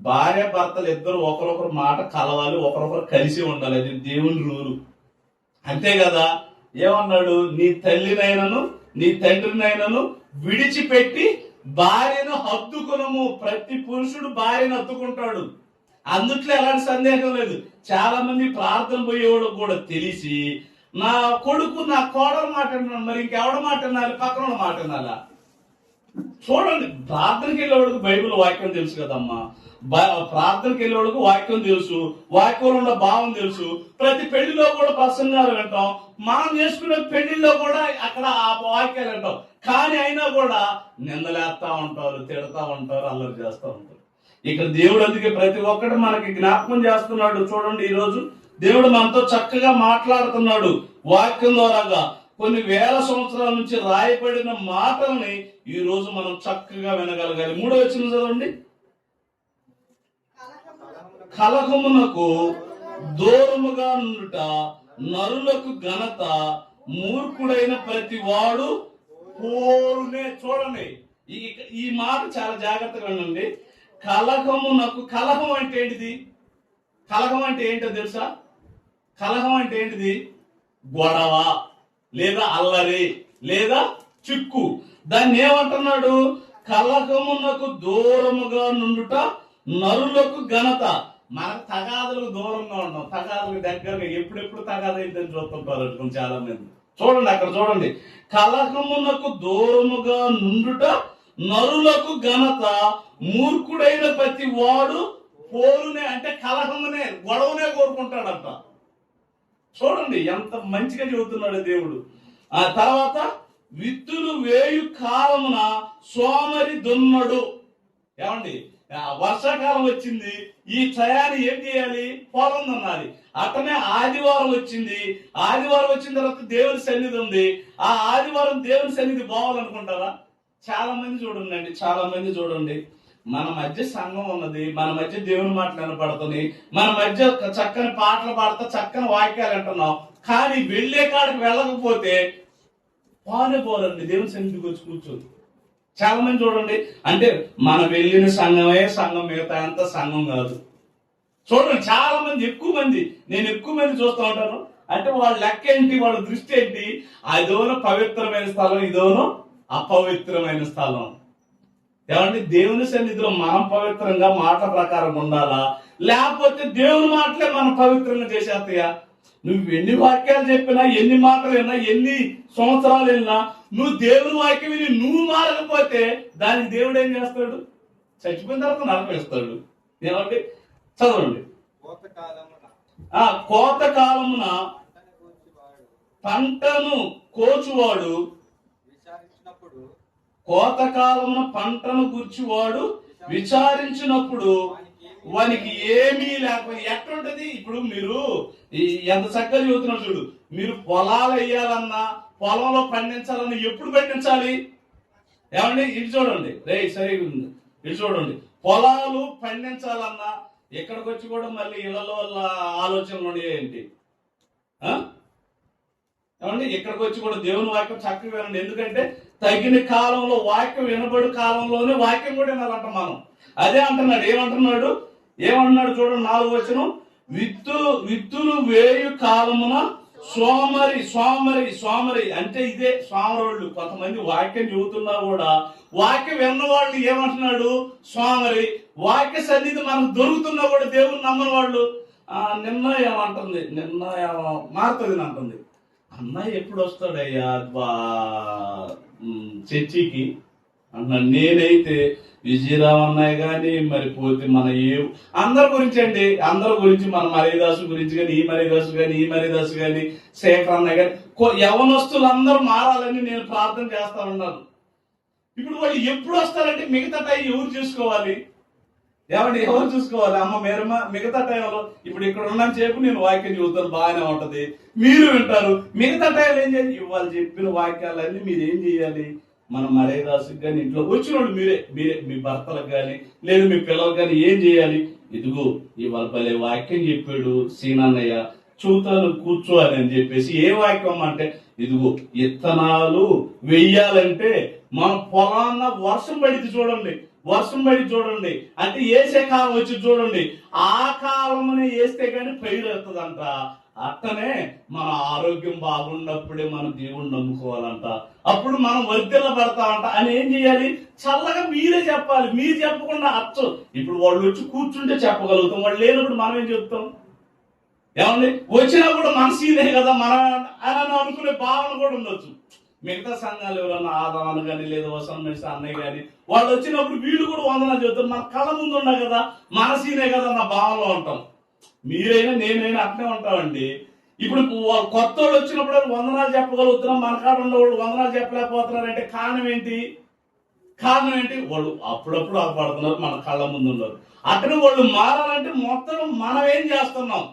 A: భార్య భర్తలు ఇద్దరు ఒకరొకరు మాట కలవాలి, ఒకరొకరు కలిసి ఉండాలి. అది దేవుని రూలు, అంతే కదా. ఏమన్నాడు? నీ తల్లినైనను నీ తండ్రినైనను విడిచిపెట్టి భార్యను హత్తుకునము. ప్రతి పురుషుడు భార్యను హత్తుకుంటాడు. అందుట్లో ఎలాంటి సందేహం లేదు. చాలా మంది ప్రార్థన పోయేవాడు కూడా తెలిసి నా కొడుకు నా కోడలు మాట అన్నాడు, మరి ఇంకెవడ మాట అన్నారు? పక్కన మాట అన్నారా? చూడండి, ప్రార్థనకి వెళ్ళేవాడికి బైబిల్ వాక్యం తెలుసు కదమ్మా. ప్రార్థనకి వెళ్ళేవాడికి వాక్యం తెలుసు, వాక్యంలో ఉన్న భావం తెలుసు. ప్రతి పెళ్లిలో కూడా ప్రసంగాలు వింటాం, మనం చేసుకునే పెళ్లిలో కూడా అక్కడ ఆ వాక్యాలు వింటాం. కానీ అయినా కూడా నిందలేస్తా ఉంటారు, తిడతా ఉంటారు, అల్లరి చేస్తూ ఉంటారు. ఇక్కడ దేవుడు అందుకే ప్రతి ఒక్కటి మనకి జ్ఞాపకం చేస్తున్నాడు. చూడండి, ఈ రోజు దేవుడు మనతో చక్కగా మాట్లాడుతున్నాడు వాక్యం ద్వారాగా. కొన్ని వేల సంవత్సరాల నుంచి రాయబడిన మాటల్ని ఈ రోజు మనం చక్కగా వినగలగాలి. 3వ వచనం చదవండి. కలహమునకు దూరముగా నుండుట నరులకు ఘనత, మూర్ఖుడైన ప్రతి వాడు పోరునే. చూడండి, ఈ మాట చాలా జాగ్రత్తగా ఉండండి. కలహం అంటే ఏంటిది? కలహం అంటే ఏంటో తెలుసా? కలహం అంటే ఏంటిది? గొడవ లేదా అల్లరి లేదా చిక్కు. దాన్ని ఏమంటున్నాడు? కలహమునకు దూరముగా నుండుట నరులకు ఘనత. మనకు తగాదులకు దూరంగా ఉంటాం, తగాదులకు దగ్గరగా ఎప్పుడెప్పుడు తగాదు ఏంటని చూస్తుంటారు చాలా మంది. చూడండి, అక్కడ చూడండి. కలహమునకు దూరముగా నుండుట నరులకు ఘనత, మూర్ఖుడైన ప్రతి వాడు పోరునే అంటే కలహమునే, గొడవనే కోరుకుంటాడంట. చూడండి ఎంత మంచిగా చెబుతున్నాడు దేవుడు. ఆ తర్వాత విత్తులు వేయు కాలమున సోమరి దున్నడు. ఏమండి, వర్షాకాలం వచ్చింది, ఈ టయాన్ని ఏం చేయాలి? పొలం దున్నాలి. అట్టనే ఆదివారం వచ్చింది, ఆదివారం వచ్చిన తర్వాత దేవుని సన్నిధి ఉంది. ఆ ఆదివారం దేవుని సన్నిధి పోవాలనుకుంటారా? చాలా మంది చూడండి, మన మధ్య సంఘం ఉన్నది, మన మధ్య దేవుని మాటలు వినపడుతుంది, మన మధ్య చక్కని పాటలు పాడుతా చక్కని వాక్యాలు అంటున్నాం, కానీ వెళ్లే కాడికి వెళ్ళకపోతే పోరండి దేవుని సన్నిధికి వచ్చి కూర్చోదు. చాలా మంది చూడండి, అంటే మనం వెళ్ళిన సంఘమే సంఘం, మిగతా అంతా సంఘం కాదు. చూడండి చాలా మంది, నేను ఎక్కువ మంది చూస్తూ ఉంటాను. అంటే వాళ్ళ లెక్క ఏంటి, వాళ్ళ దృష్టి ఏంటి? అదోనో పవిత్రమైన స్థలం, ఇదోనో అపవిత్రమైన స్థలం. ఏమంటే దేవుని సన్నిధిలో మనం పవిత్రంగా మాట ప్రకారం ఉండాలా, లేకపోతే దేవుని మాటలే మనం పవిత్రంగా చేసేస్తాయా? నువ్వు ఎన్ని వాక్యాలు చెప్పినా, ఎన్ని మాటలు విన్నా, ఎన్ని సంవత్సరాలు వెళ్ళినా, నువ్వు దేవుని వాక్యం విని నువ్వు మారకపోతే దానికి దేవుడు ఏం చేస్తాడు? చచ్చిపోయిన తర్వాత నరకవేస్తాడు. ఏమంటే చదవండి, కోత కాలమున పంటను కోచువాడు, కోతకాలమున పంటను గుర్చివాడు విచారించినప్పుడు వానికి ఏమీ లేకపోతే ఎట్లుంటది? ఇప్పుడు మీరు ఎంత చక్కగా చదువుతున్నారు చూడు, మీరు పొలాలు వేయాలన్నా, పొలంలో పండించాలన్నా ఎప్పుడు పండించాలి? ఏమండి ఇటు చూడండి, సరిగా ఉంది, ఇటు చూడండి. పొలాలు పండించాలన్నా ఇక్కడికి వచ్చి కూడా మళ్ళీ ఇళ్లలో ఆలోచనలు ఏంటి? ఏమండి ఇక్కడికి వచ్చి కూడా దేవుని వాక్యం చక్కగా వినండి. ఎందుకంటే తగిన కాలంలో వాక్యం వినబడు కాలంలోనే వాక్యం కూడా వినాలంట మనం. అదే అంటున్నాడు. ఏమంటున్నాడు చూడండి, 4వ వచనం, విత్తులు వేయు కాలమున సోమరి అంటే ఇదే సోమరోళ్ళు. కొంతమంది వాక్యం చెబుతున్నా కూడా వాక్యం విన్న వాళ్ళు ఏమంటున్నాడు? సోమరి. వాక్య సన్నిధి మనకు దొరుకుతున్నా కూడా దేవుని నమ్మని వాళ్ళు నిన్న మారుతుంది అంటుంది. అన్నయ్య ఎప్పుడు వస్తాడయ్యా చర్చికి అన్నాడు. నేనైతే విజయరావు అన్నయ్య గాని, మరి పోతే మన అందరి గురించి మన మరీదాసు గురించి కానీ, ఈ మరీదాసు గాని, శేఖర్ అన్నయ్య గాని, యవనస్తులు అందరూ మారాలని నేను ప్రార్థన చేస్తా ఉన్నాను. ఇప్పుడు వాళ్ళు ఎప్పుడు వస్తారంటే మిగతా టైం ఎవరు చూసుకోవాలి? ఎవరు చూసుకోవాలి? అమ్మ మేరమ్మ మిగతా టైంలో ఇప్పుడు ఇక్కడ ఉన్న చేపు నేను వాక్యం చెబుతాను, బాగానే ఉంటది, మీరు వింటారు. మిగతా టైంలో ఏం చేయాలి? వాళ్ళు చెప్పిన వాక్యాలన్నీ మీరు ఏం చేయాలి? మన మరేదాసుకి కానీ, ఇంట్లో వచ్చినోడు మీరే మీ భర్తలకు కానీ, లేదు మీ పిల్లలకు కానీ ఏం చేయాలి? ఇదిగో ఇవాళ భలే వాక్యం చెప్పాడు సీనన్నయ్య, చూతాను కూర్చో అని చెప్పేసి. ఏ వాక్యం అంటే ఇదిగో విత్తనాలు వెయ్యాలంటే మన పొలాన్న వర్షం పడి చూడండి, అంటే వేసే కాలం వచ్చి చూడండి, ఆ కాలమునే వేస్తే కానీ పైరు వస్తుందంట. అట్టనే మన ఆరోగ్యం బాగున్నప్పుడే మనం దేవుణ్ణి నమ్ముకోవాలంట, అప్పుడు మనం వర్ధిల్ల పడతామంట. అని ఏం చేయాలి? చల్లగా మీరే చెప్పాలి. మీరు చెప్పకుండా ఇప్పుడు వాళ్ళు వచ్చి కూర్చుంటే చెప్పగలుగుతాం, వాళ్ళు లేనప్పుడు మనం ఏం చెప్తాం? ఏమండి వచ్చినప్పుడు మనసీనే కదా మనం అని అనుకునే భావన కూడా ఉండొచ్చు. మిగతా సంఘాలు ఎవరన్నా ఆదాను కానీ, లేదా వసంత మెడిసి అన్నయ్య కానీ వాళ్ళు వచ్చినప్పుడు వీళ్ళు కూడా వందనాలు చెబుతారు. మన కళ్ళ ముందు ఉన్నా కదా, మనసీనే కదా నా భావనలో ఉంటాం. మీరైనా నేనైనా అట్నే ఉంటామండి. ఇప్పుడు కొత్త వాళ్ళు వచ్చినప్పుడు వందనాలు చెప్పగలుగుతున్నాం, మన కాడ ఉన్నవాళ్ళు వందనాలు చెప్పలేకపోతున్నారంటే కారణం ఏంటి? వాళ్ళు అప్పుడప్పుడు ఆపడుతున్నారు, మన కళ్ళ ముందు ఉన్నారు. అట్లనే వాళ్ళు మారాలంటే మొత్తం మనం ఏం చేస్తున్నాం?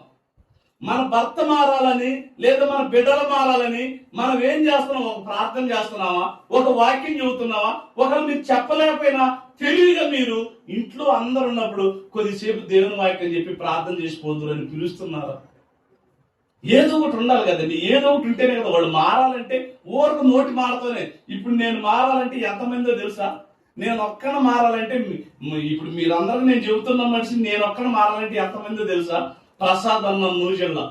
A: మన భర్త మారాలని, లేదా మన బిడ్డలు మారాలని మనం ఏం చేస్తున్నాం? ఒక ప్రార్థన చేస్తున్నావా? ఒక వాక్యం చెబుతున్నావా? ఒకరు మీరు చెప్పలేకపోయినా తెలివిగా మీరు ఇంట్లో అందరు ఉన్నప్పుడు కొద్దిసేపు దేవుని వాక్యం చెప్పి ప్రార్థన చేసిపోదురు అని పిలుస్తున్నారా? ఏదో ఒకటి ఉండాలి కదండి. ఏదో ఒకటి ఉంటేనే కదా వాళ్ళు మారాలంటే. ఊరకు నోటి మాటతోనే. ఇప్పుడు నేను మారాలంటే ఎంతమందో తెలుసా? నేను ఒక్కన మారాలంటే, ఇప్పుడు మీరందరూ నేను చెబుతున్న మనిషి నేను ఒక్కన మారాలంటే ఎంతమందో తెలుసా? ప్రసాద్ అన్న నూజిల్లా,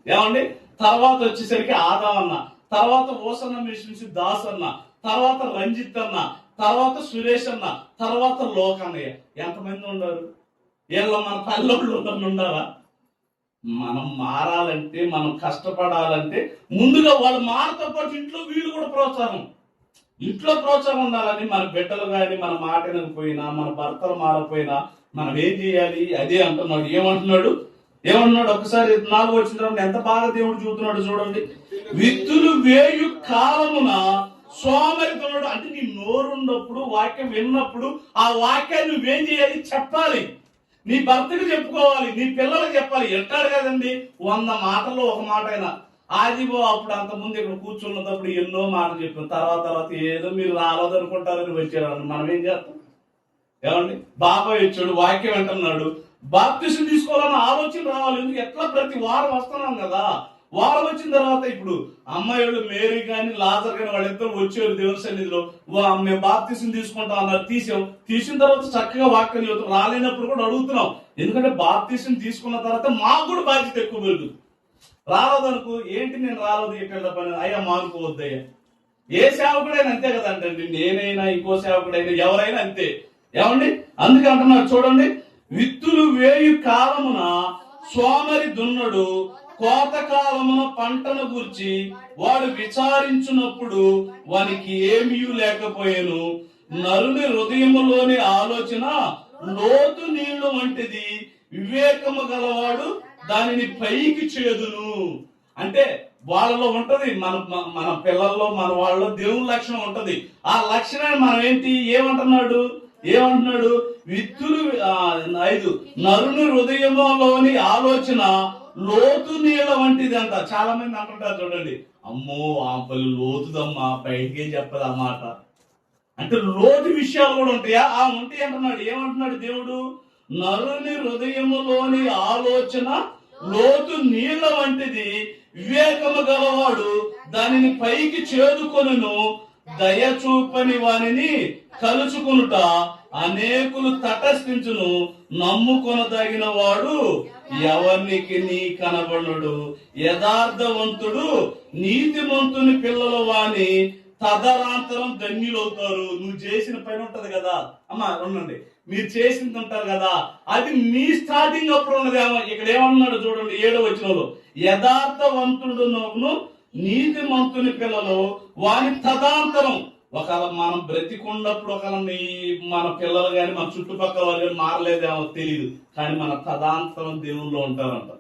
A: ఏమండి, తర్వాత వచ్చేసరికి ఆదా అన్న, తర్వాత ఓసన్న మిషన్స్ దాస్ అన్న, తర్వాత రంజిత్ అన్న, తర్వాత సురేష్ అన్న, తర్వాత లోకన్నయ్య. ఎంతమంది ఉన్నారు? వీళ్ళ మన తల్లోళ్ళు ఉండారా? మనం మారాలంటే, మనం కష్టపడాలంటే ముందుగా వాళ్ళు మారతో పాటు ఇంట్లో వీళ్ళు కూడా ప్రోత్సాహం. ఇంట్లో ప్రోత్సాహం ఉండాలని మన బిడ్డలు కానీ మన మాట వినకపోయినా మన భర్తలు మారకపోయినా మనం ఏం చేయాలి? అదే అంటున్నాడు. ఏమంటున్నాడు ఒకసారి 4 వచ్చిన తర్వాత ఎంత బాగా దేవుడు చూస్తున్నాడు చూడండి. విత్తులు వేయు కాలమున సోమరితనుడు. అంటే నీ నోరున్నప్పుడు వాక్యం విన్నప్పుడు ఆ వాక్యాన్ని నువ్వేం చేయాలి? చెప్పాలి. నీ భర్తకు చెప్పుకోవాలి, నీ పిల్లలకు చెప్పాలి. ఎట్టాడు కదండి 100 మాటల్లో ఒక మాట అయినా ఆదిగో అప్పుడు అంతకుముందు ఇక్కడ కూర్చున్నప్పుడు ఎన్నో మాటలు చెప్పిన తర్వాత ఏదో మీరు రాలేదనుకుంటారని వచ్చారు. మనం ఏం చేస్తాం? ఏమండి, బాబాయ్ వచ్చాడు, వాక్యం వింటున్నాడు, బాప్తిసం తీసుకోవాలన్న ఆలోచన రావాలి. ఎందుకు? ఎట్లా ప్రతి వారం వస్తున్నాం కదా. వారం వచ్చిన తర్వాత ఇప్పుడు అమ్మాయిలు మేరీ కానీ లాజర్ కానీ వాళ్ళిద్దరు వచ్చారు దేవుని సన్నిధిలో. మేము బాప్తిసం తీసుకుంటాం అన్నారు, తీసిన తర్వాత చక్కగా వాక్యం చదువుతాం. రాలేనప్పుడు కూడా అడుగుతున్నాం. ఎందుకంటే బాప్తిసం తీసుకున్న తర్వాత మాకు కూడా బాధ్యత ఎక్కువ పెరుగుతుంది. రాలేదనుకో, ఏంటి నేను రాలేదు ఎక్కడ పని, అయ్యా మానుకోవద్దయ్యా. ఏ సేవకుడైనా అంతే కదండి, నేనైనా ఇంకో సేవకుడైనా ఎవరైనా అంతే. ఏమండి, అందుకే అంటున్నారు చూడండి, విత్తులు వేయు కాలమున సోమరి దున్నడు, కోత కాలమున పంటను గుర్చి వాడు విచారించున్నప్పుడు వానికి ఏమీ లేకపోయాను. నరుని హృదయములోని ఆలోచన లోతు నీళ్లు వంటిది, వివేకము గలవాడు దానిని పైకి చేదును. అంటే వాళ్ళలో ఉంటది, మన పిల్లల్లో మన వాళ్ళలో దేవుని లక్షణం ఉంటది. ఆ లక్షణాన్ని మనం ఏమంటున్నాడు? విత్తులు 5 నరుని హృదయములోని ఆలోచన లోతు నీళ్ళ వంటిది అంట. చాలా మంది అంటుంటారు చూడండి, అమ్మో ఆ పలు లోతుదమ్మా, బయటికే చెప్పదు ఆ మాట. అంటే లోతు విషయాలు కూడా ఉంటాయా? ఉంటాయి అంటున్నాడు. ఏమంటున్నాడు దేవుడు? నరుని హృదయములోని ఆలోచన లోతు నీళ్ల వంటిది, వివేకము గలవాడు దానిని పైకి చేదుకొనును. దయ చూపని వానిని కలుచుకొనుట అనేకులు తటస్థించును. నమ్ముకొనదగిన వాడు ఎవరికి నీ కనబడుడు. యథార్థవంతుడు నీతిమంతుని పిల్లల వాణి తదనంతరం ధన్యులవుతారు. నువ్వు చేసిన పని ఉంటది కదా అమ్మా, ఉండండి, మీరు చేసింది ఉంటారు కదా, అది మీ స్టార్టింగ్ అప్పుడు ఉన్నదేమో. ఇక్కడ ఏమన్నాడు చూడండి 7వ వచనంలో, యథార్థవంతుడును నీతిమంతుని పిల్లలు వాని తదనంతరం. ఒకవేళ మనం బ్రతికున్నప్పుడు మన పిల్లలు కానీ మన చుట్టుపక్కల వాళ్ళు కానీ మారలేదేమో తెలియదు, కానీ మన తదాంతరం దేవుల్లో ఉంటారంట.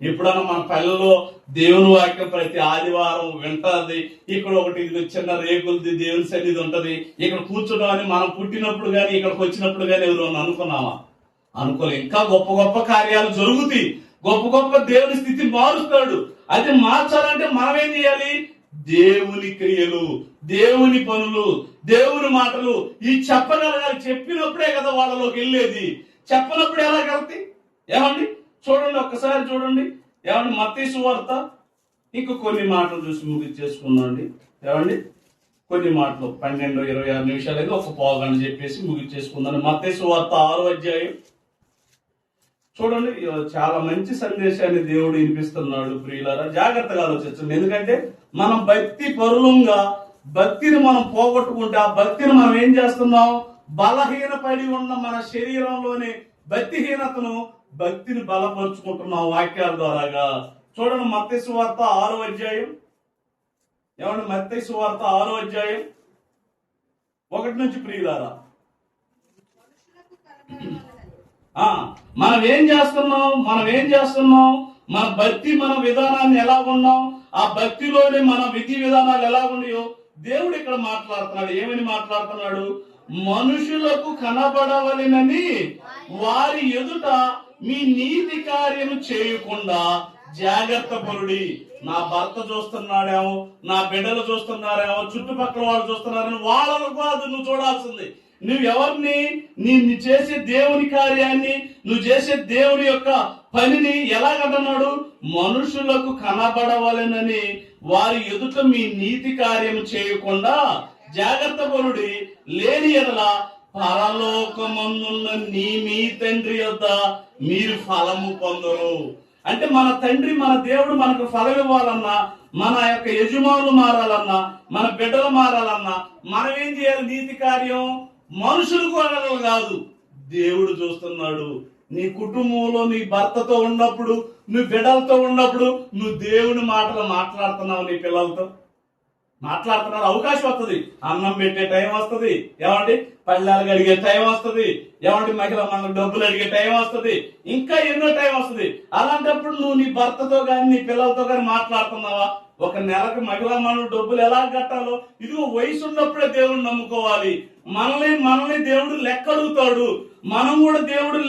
A: ఎప్పుడన్నా మన పల్లెలో దేవుని వాక్యం ప్రతి ఆదివారం వింటది. ఇక్కడ ఒకటి చిన్న రేకులది దేవుని సన్నిధి ఉంటది. ఇక్కడ కూర్చోడం అని మనం పుట్టినప్పుడు కానీ ఇక్కడికి వచ్చినప్పుడు కానీ ఎవరు అనుకున్నామా? అనుకోలే. ఇంకా గొప్ప గొప్ప కార్యాలు జరుగుతాయి. గొప్ప దేవుని స్థితి మారుస్తాడు. అది మార్చాలంటే మనం ఏం చేయాలి? దేవుని క్రియలు, దేవుని పనులు, దేవుని మాటలు ఈ చెప్పగలగాలి. చెప్పినప్పుడే కదా వాళ్ళలోకి వెళ్ళేది. చెప్పనప్పుడు ఎలాగెళ్తాయి? ఏమండి చూడండి, ఒక్కసారి చూడండి. ఏమండి మత్తయి సువార్త ఇంక కొన్ని మాటలు చూసి ముగించేసుకున్నాండి. ఏమండి కొన్ని మాటలు 12-26 నిమిషాలు అయితే ఒక పావుగంట చెప్పేసి ముగించేసుకుందాం. మత్తయి సువార్త 6వ అధ్యాయం చూడండి. చాలా మంచి సందేశాన్ని దేవుడు వినిపిస్తున్నాడు. ప్రియులారా, జాగ్రత్తగా ఆలోచించండి. ఎందుకంటే మనం భక్తి పరులంగా భక్తిని మనం పోగొట్టుకుంటే ఆ భక్తిని మనం ఏం చేస్తున్నాం? బలహీనపడి ఉన్న మన శరీరంలోని భక్తిని బలపరుచుకుంటున్నాం వాక్యాల ద్వారాగా. చూడండి మత్తయి సువార్త 6వ అధ్యాయం. ఏమండి మత్తయి సువార్త 6వ అధ్యాయం 1 నుంచి ప్రియులారా, మనం ఏం చేస్తున్నాం? మన భక్తి, మన విధానాన్ని ఎలా ఉన్నాం? ఆ భక్తిలోని మన విధి విధానాలు ఎలా ఉన్నాయో దేవుడు ఇక్కడ మాట్లాడుతున్నాడు. ఏమని మాట్లాడుతున్నాడు? మనుషులకు కనబడవలెనని వారి ఎదుట మీ నీతి కార్యము చేయకుండా జాగ్రత్త పరుడి. నా భర్త చూస్తున్నాడేమో, నా బిడ్డలు చూస్తున్నారేమో, చుట్టుపక్కల వాళ్ళు చూస్తున్నారని వాళ్ళకు కాదు నువ్వు చూడాల్సింది. నువ్వు ఎవరిని? నీ చేసే దేవుని కార్యాన్ని, నువ్వు చేసే దేవుని యొక్క పనిని ఎలాగంటున్నాడు? మనుషులకు కనబడవలెనని వారి ఎదుట మీ నీతి కార్యం చేయకుండా జాగ్రత్త పరుడి. లేని ఎడల పరలోకమందున్న మీ తండ్రి యొద్ద మీరు ఫలము పొందరు. అంటే మన తండ్రి, మన దేవుడు మనకు ఫలం ఇవ్వాలన్నా, మన యొక్క యజమానులు మారాలన్నా, మన బిడ్డలు మారాలన్నా మనం ఏం చేయాలి? నీతి కార్యం మనుషులకు కాదు, దేవుడు చూస్తున్నాడు. నీ కుటుంబంలో నీ భర్తతో ఉన్నప్పుడు, నీ బిడ్డలతో ఉన్నప్పుడు నువ్వు దేవుని మాటలు మాట్లాడుతున్నావు నీ పిల్లలతో. మాట్లాడుతున్నారు, అవకాశం వస్తుంది, అన్నం పెట్టే టైం వస్తుంది, ఏమండి పళ్ళాలు అడిగే టైం వస్తుంది, ఏమండి మహిళ మనకు డబ్బులు అడిగే టైం వస్తుంది, ఇంకా ఎన్నో టైం వస్తుంది. అలాంటప్పుడు నువ్వు నీ భర్తతో కానీ నీ పిల్లలతో కానీ మాట్లాడుతున్నావా? ఒక నెలకు మహిళా మనం డబ్బులు ఎలా కట్టాలో, ఇదిగో వయసు ఉన్నప్పుడే దేవుడిని నమ్ముకోవాలి. మనల్ని దేవుడు లెక్క అడుగుతాడు. మనం కూడా దేవుడు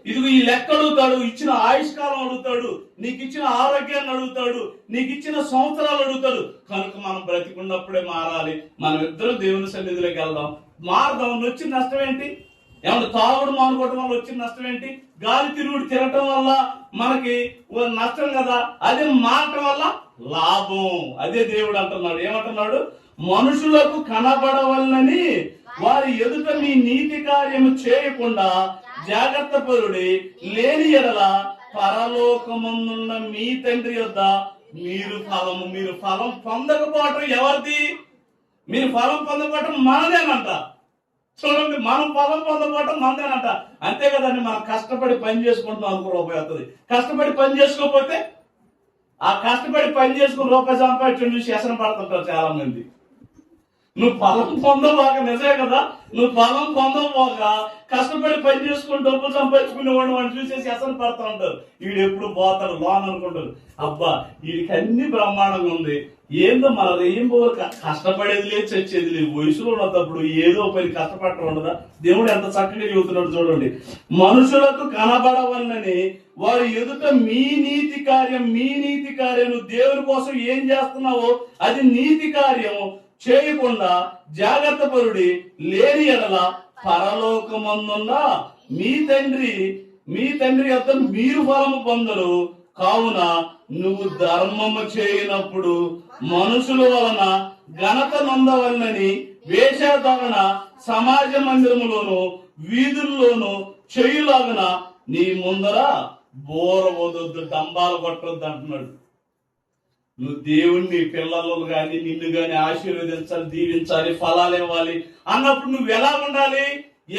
A: ఇదిగో ఈ లెక్క అడుగుతాడు. ఇచ్చిన ఆయుష్కాలం అడుగుతాడు, నీకు ఇచ్చిన ఆరోగ్యాన్ని అడుగుతాడు, నీకు ఇచ్చిన సంవత్సరాలు అడుగుతాడు. కనుక మనం బ్రతికున్నప్పుడే మారాలి. మనం ఇద్దరు దేవుని సన్నిధిలోకి వెళ్దాం, మారదాం. వచ్చిన నష్టం ఏంటి? ఏమన్నా తాగుడు మానుకోవటం వల్ల వచ్చిన నష్టం ఏంటి? గాలి తిరుగుడు తిరగటం వల్ల మనకి నష్టం కదా. అదే మారటం వల్ల లాభం. అదే దేవుడు అంటున్నాడు. ఏమంటున్నాడు? మనుషులకు కనబడవలనని వారి ఎదుట మీ నీతి కార్యము చేయకుండా జాగ్రత్త పరుడి, లేని ఎడల పరలోకమందున్న మీ తండ్రి యొద్ద మీరు ఫలం పొందకపోవటం ఎవరిది? మీరు ఫలం పొందకపోవటం మనదేనంట. చూడండి, మనం ఫలం పొందకపోవటం మనదేనంట. అంతే కదండి, మనం కష్టపడి పని చేసుకుంటున్నాం అనుకో రూపాయి వస్తుంది. కష్టపడి పని చేసుకోకపోతే ఆ కష్టపడి పని చేసుకుని రూపాయి సంపాదించడం చూసి వ్యసనం పడుతుంటారు చాలా మంది. నువ్వు ఫలం పొందబోక, నిజమే కదా, నువ్వు ఫలం పొందబోక కష్టపడి పని చేసుకుని డబ్బులు సంపాదించుకునేవాడు వాడిని చూసేసి వ్యసనం పడుతూ ఉంటారు. వీడు ఎప్పుడు పోతాడు లోన్ అనుకుంటారు. అబ్బా వీడికి అన్ని బ్రహ్మాండంగా ఉంది, ఏందో మన ఏం పోరు, కష్టపడేది లేదు, చచ్చేది లేదు. వయసులో ఉన్నప్పుడు ఏదో పని కష్టపడటం ఉండదా? దేవుడు ఎంత చక్కగా చెబుతున్నాడు చూడండి. మనుషులకు కనబడవలనని వారి ఎదుట మీ నీతి కార్యం నువ్వు దేవుని కోసం ఏం చేస్తున్నావో అది నీతి కార్యం చేయకుండా జాగ్రత్త పరుడి, లేని ఎడల పరలోకమందున్న మీ తండ్రి యొద్ద మీరు ఫలము పొందరు. కావున నువ్వు ధర్మము చేయనప్పుడు మనుషుల వలన ఘనత నొందవలనని వేషధారణ సమాజ మందిరములోను వీధుల్లోనూ చేయులాగున నీ ముందర బోర వదొద్దు, డంబాలు కొట్టొద్దు అంటున్నాడు. నువ్వు దేవుణ్ణి, పిల్లలు గాని నిన్ను గాని ఆశీర్వదించాలి, దీవించాలి, ఫలాలు ఇవ్వాలి అన్నప్పుడు నువ్వు ఎలా ఉండాలి?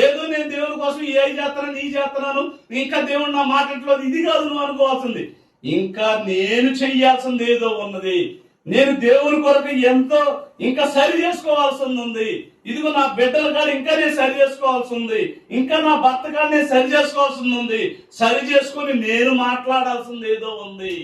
A: ఏదో నేను దేవుని కోసం ఏ చేస్తున్నాను, నీ చేస్తున్నాను, ఇంకా దేవుడు నా మాట్లాడలేదు, ఇది కాదు నువ్వు అనుకోవాల్సింది. ఇంకా నేను చెయ్యాల్సింది ఏదో ఉన్నది. నేను దేవుని కొరకు ఎంతో ఇంకా సరి చేసుకోవాల్సింది ఉంది. ఇదిగో నా బిడ్డల కాడ ఇంకా నేను సరి చేసుకోవాల్సి ఉంది, ఇంకా నా భర్త కాడ నేను సరి చేసుకోవాల్సింది ఉంది. సరి చేసుకుని నేను మాట్లాడాల్సింది ఏదో ఉంది.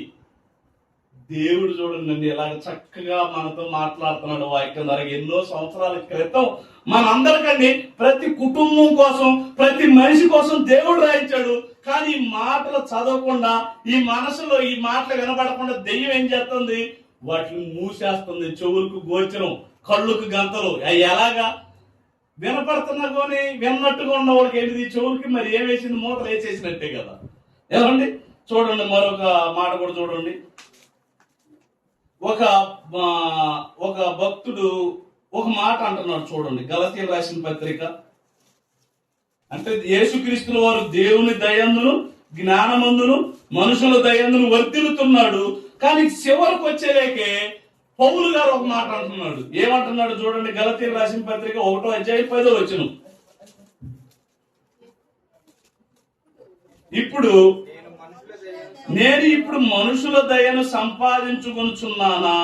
A: దేవుడు చూడండి ఎలాగ చక్కగా మనతో మాట్లాడుతున్నాడు. వాక్యం ద్వారా ఎన్నో సంవత్సరాల క్రితం మనందరికండి ప్రతి కుటుంబం కోసం, ప్రతి మనిషి కోసం దేవుడు రాయించాడు. కానీ ఈ మాటలు చదవకుండా, ఈ మనసులో ఈ మాటలు వినబడకుండా దెయ్యం ఏం చేస్తుంది? వాటిని మూసేస్తుంది. చెవులకు గోచరం, కళ్ళుకు గంతలు. అవి ఎలాగా వినపడుతున్నా కానీ విన్నట్టుగా ఉన్న వాళ్ళకి ఏంటిది? చెవులకి మరి ఏం వేసింది? మూతలు వేసేసినట్టే కదా. ఏమండి చూడండి, మరొక మాట కూడా చూడండి. ఒక భక్తుడు ఒక మాట అంటున్నాడు చూడండి. గలతీయులకు రాసిన పత్రిక అంటే యేసుక్రీస్తుల వారు దేవుని దయందును జ్ఞానమందును మనుషుల దయందును వర్ధిల్లుతున్నాడు. కానీ చివరికి వచ్చేలేకే పౌలు గారు ఒక మాట అంటున్నాడు. ఏమంటున్నాడు చూడండి. గలతీయులకు రాసిన పత్రిక 1వ అధ్యాయం 10వ వచనం. నేను ఇప్పుడు మనుషుల దయను సంపాదించుకొనుచున్నానా,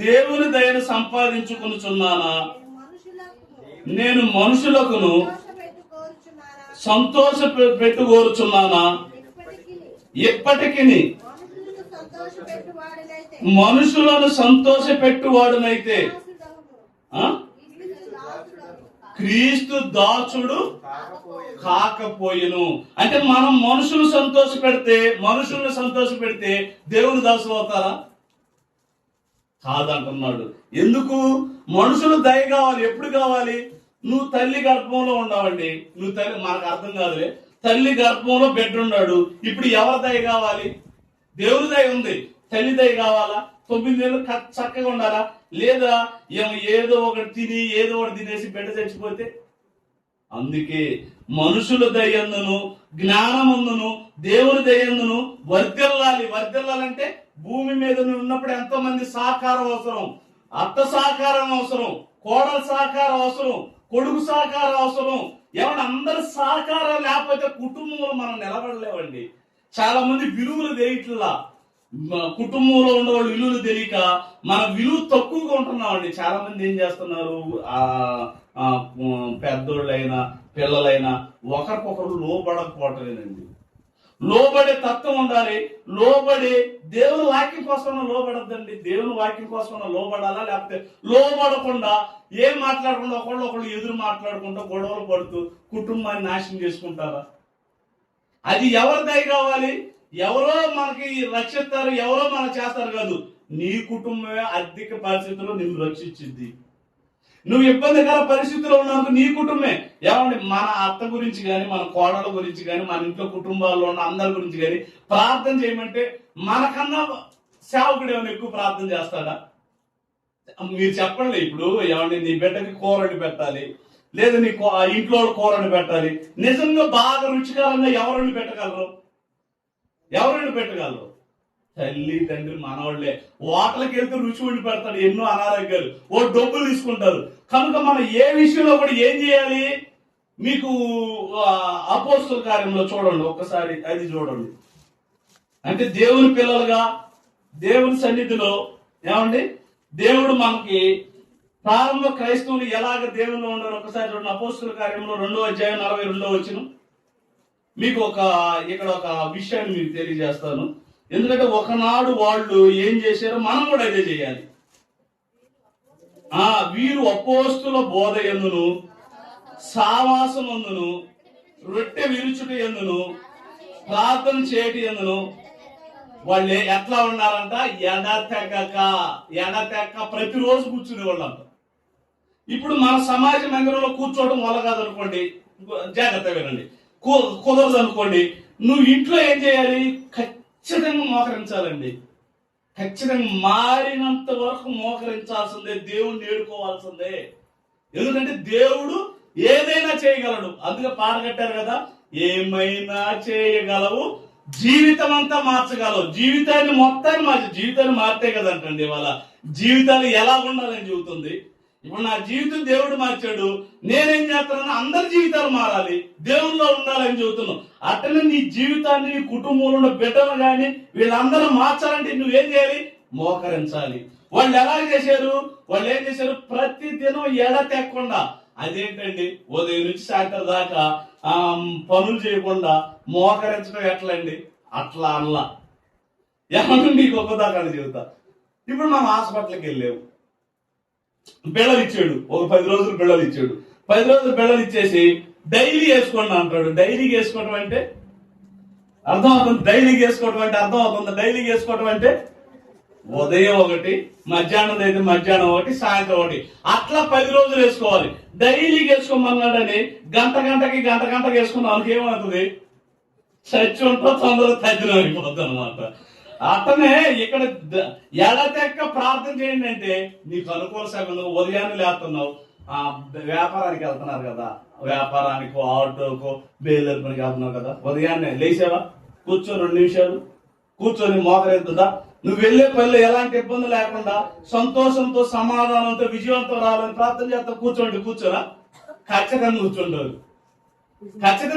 A: దేవుని దయను సంపాదించుకొనుచున్నానా? నేను మనుషులకును సంతోష పెట్టుకోరుచున్నానా? ఎప్పటికీ మనుషులను సంతోష పెట్టువాడునైతే క్రీస్తు దాసుడు కాకపోయిను. అంటే మనం మనుషులు మనుషుల్ని సంతోష పెడితే దేవుని దాసులు అవుతారా? కాదంటున్నాడు. ఎందుకు? మనుషులు దయ కావాలి. ఎప్పుడు కావాలి? నువ్వు తల్లి గర్భంలో ఉండవండి. మనకు అర్థం కాదులే. తల్లి గర్భంలో బిడ్డ ఉన్నాడు. ఇప్పుడు ఎవరి దయ కావాలి? దేవుని దయ ఉంది. తల్లి దయ కావాలా? 9 నెలలు చక్కగా ఉండాలా? లేదా ఏదో ఒకటి తిని ఏదో ఒకటి తినేసి బిడ్డ చచ్చిపోతే? అందుకే మనుషుల దయందును జ్ఞానమందును దేవుని దయందును వర్ధిల్లాలంటే భూమి మీద ఉన్నప్పుడు ఎంతో మంది సహకారం అవసరం. అత్త సహకారం అవసరం, కోడల సహకారం అవసరం, కొడుకు సహకారం అవసరం. ఏమన్నా అందరి సహకారం లేకపోతే కుటుంబంలో మనం నిలబడలేవండి. చాలా మంది విలువలు తెలియట్లా. కుటుంబంలో ఉన్నవాళ్ళు విలువలు తెలియక మన విలువ తక్కువగా ఉంటున్నామండి. చాలా మంది ఏం చేస్తున్నారు, ఆ పెద్దోళ్ళైనా పిల్లలైనా ఒకరికొకరు లోబడకపోవటమేనండి. లోబడే తత్వం ఉండాలి. లోబడి దేవుని వాక్యం కోసం లోబడద్దండి. దేవుని వాక్యం కోసం లోబడాలా, లేకపోతే లోబడకుండా ఏం మాట్లాడకుండా ఒకళ్ళు ఎదురు మాట్లాడుకుంటూ గొడవలు పడుతూ కుటుంబాన్ని నాశనం చేసుకుంటారా? అది ఎవరి దయ కావాలి? ఎవరో మనకి రక్షిస్తారు, ఎవరో మనం చేస్తారు కాదు. నీ కుటుంబమే ఆర్థిక పరిస్థితుల్లో నిన్ను రక్షించింది. నువ్వు ఇబ్బందికర పరిస్థితుల్లో ఉన్నందుకు నీ కుటుంబమే. ఏమండి, మన అత్త గురించి కానీ, మన కోడల గురించి కానీ, మన ఇంట్లో కుటుంబాల్లో ఉన్న అందరి గురించి కానీ ప్రార్థన చేయమంటే మనకన్నా సేవకుడు ఏమైనా ఎక్కువ ప్రార్థన చేస్తాడా? మీరు చెప్పండి. ఇప్పుడు ఏమండి, నీ బిడ్డకి కూరని పెట్టాలి, లేదా నీ ఇంట్లో కూరని పెట్టాలి. నిజంగా బాగా రుచికరంగా ఎవరిని పెట్టగలరు? తల్లి తండ్రి మనవాళ్లే. హోటల్కి వెళ్తే రుచి ఉండి పెడతాడు, ఎన్నో అనారోగ్యాలు, డబ్బులు తీసుకుంటారు. కనుక మనం ఏ విషయంలో కూడా ఏం చేయాలి? మీకు అపోస్తల కార్యంలో చూడండి, ఒక్కసారి అది చూడండి. అంటే దేవుని పిల్లలుగా దేవుని సన్నిధిలో ఏమండి, దేవుడు మనకి ప్రారంభ క్రైస్తవులు ఎలాగ దేవుల్లో ఉన్నారు ఒకసారి చూడండి. అపోస్తల కార్యంలో 2వ అధ్యాయం 42వ వచనం. మీకు ఇక్కడ ఒక విషయాన్ని మీకు తెలియజేస్తాను. ఎందుకంటే ఒకనాడు వాళ్ళు ఏం చేశారో మనం కూడా అదే చేయాలి. వీరు అపోస్తుల బోధ యందును, సావాసమందును, రొట్టె విరుచుట యందును, ప్రార్థన చేయటి యందును వాళ్ళు ఎట్లా ఉన్నారంట? ఎడతెక్క ప్రతిరోజు కూర్చునే వాళ్ళంట. ఇప్పుడు మన సమాజ మందిరంలో కూర్చోవడం వల్ల కాదనుకోండి, జాగ్రత్త వినండి, కుదరదు అనుకోండి. నువ్వు ఇంట్లో ఏం చేయాలి? ఖచ్చితంగా మోకరించాలండి. ఖచ్చితంగా మారినంత వరకు మోకరించాల్సిందే, దేవుణ్ణి ఏడుకోవాల్సిందే. ఎందుకంటే దేవుడు ఏదైనా చేయగలడు. అందుకే పాట కట్టారు కదా, ఏమైనా చేయగలవు, జీవితం అంతా మార్చగలవు. జీవితాన్ని మొత్తాన్ని జీవితాన్ని మారితే కదంటండి వాళ్ళ జీవితాలు ఎలా ఉండాలని చెబుతుంది. ఇప్పుడు నా జీవితం దేవుడు మార్చాడు, నేనేం చేస్తానని అందరి జీవితాలు మారాలి, దేవుల్లో ఉండాలని చెబుతున్నావు. అట్లనే నీ జీవితాన్ని, నీ కుటుంబంలో ఉన్న బిడ్డలు కానీ వీళ్ళందరూ మార్చాలంటే నువ్వేం చేయాలి? మోకరించాలి. వాళ్ళు ఎలా చేశారు? వాళ్ళు ఏం చేశారు? ప్రతి దినం ఎడతెక్కకుండా, అదేంటండి, ఉదయం నుంచి సాయంత్రం దాకా పనులు చేయకుండా మోకరించడం ఎట్లండి? అట్లా అల్లా ఏమన్నా నీకు ఒక్కదాకా చెబుతా. ఇప్పుడు మనం హాస్పిటల్కి వెళ్ళాము, బిళ్ళలు ఇచ్చాడు, ఒక 10 రోజులు బిళ్ళలు ఇచ్చాడు. 10 రోజులు బిళ్ళలు ఇచ్చేసి డైలీ వేసుకోండి అంటాడు. డైలీ వేసుకోవడం అంటే అర్థం అవుతుంది. డైలీ వేసుకోవడం అంటే అర్థం అవుతుంది. డైలీ వేసుకోవడం అంటే ఉదయం ఒకటి, మధ్యాహ్నం అయితే మధ్యాహ్నం ఒకటి, సాయంత్రం ఒకటి, అట్లా 10 రోజులు వేసుకోవాలి. డైలీ వేసుకోమన్నాడని గంటకి వేసుకున్నాం అందుకు ఏమవుతుంది? చచ్చి ఉంటా తొందరగా తగ్గిన అయిపోతుంది అనమాట. అతనే ఇక్కడ ఎడతెక్క ప్రార్థన చేయండి అంటే నీకు అనుకూల సమయంలో ఉదయాన్నే లేస్తున్నావు, వ్యాపారానికి వెళ్తున్నారు కదా, వ్యాపారానికో ఆటోకో బేలర్ పనికి వెళ్తున్నావు కదా, ఉదయాన్నే లేచావా, కూర్చో 2 నిమిషాలు కూర్చొని మోకరెత్తుదా. నువ్వు వెళ్లే పనిలో ఎలాంటి ఇబ్బంది లేకుండా సంతోషంతో సమాధానంతో విజయవంతం రావాలని ప్రార్థన చేస్తా. కూర్చోరా, ఖచ్చితంగా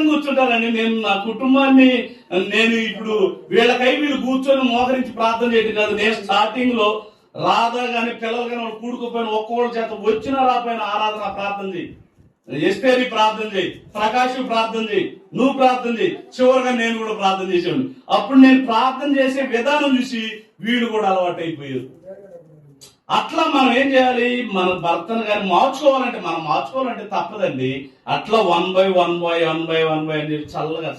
A: కూర్చుంటారండి. నేను నా కుటుంబాన్ని ఇప్పుడు వీళ్ళకై వీళ్ళు కూర్చొని మోకరించి ప్రార్థన చేయడం కాదు. నేను స్టార్టింగ్ లో రాధా గాని పిల్లలు కానీ వాళ్ళు కూడుకుపోయిన ఒక్కొక్కళ్ళ చేత వచ్చినా రాపోయిన ఆరాధన ప్రార్థన చేయి, ఎస్తేరి ప్రార్థన చేయి, ప్రకాష్ ప్రార్థన చేయి, నువ్వు ప్రార్థన చేయి. చివరిగా నేను కూడా ప్రార్థన చేసాను. అప్పుడు నేను ప్రార్థన చేసే విధానం చూసి వీళ్ళు కూడా అలవాటు అయిపోయారు. అట్లా మనం ఏం చేయాలి? మన భర్తను కానీ మార్చుకోవాలంటే తప్పదండి. అట్లా 1 by 1 అని చెప్పి చల్లగా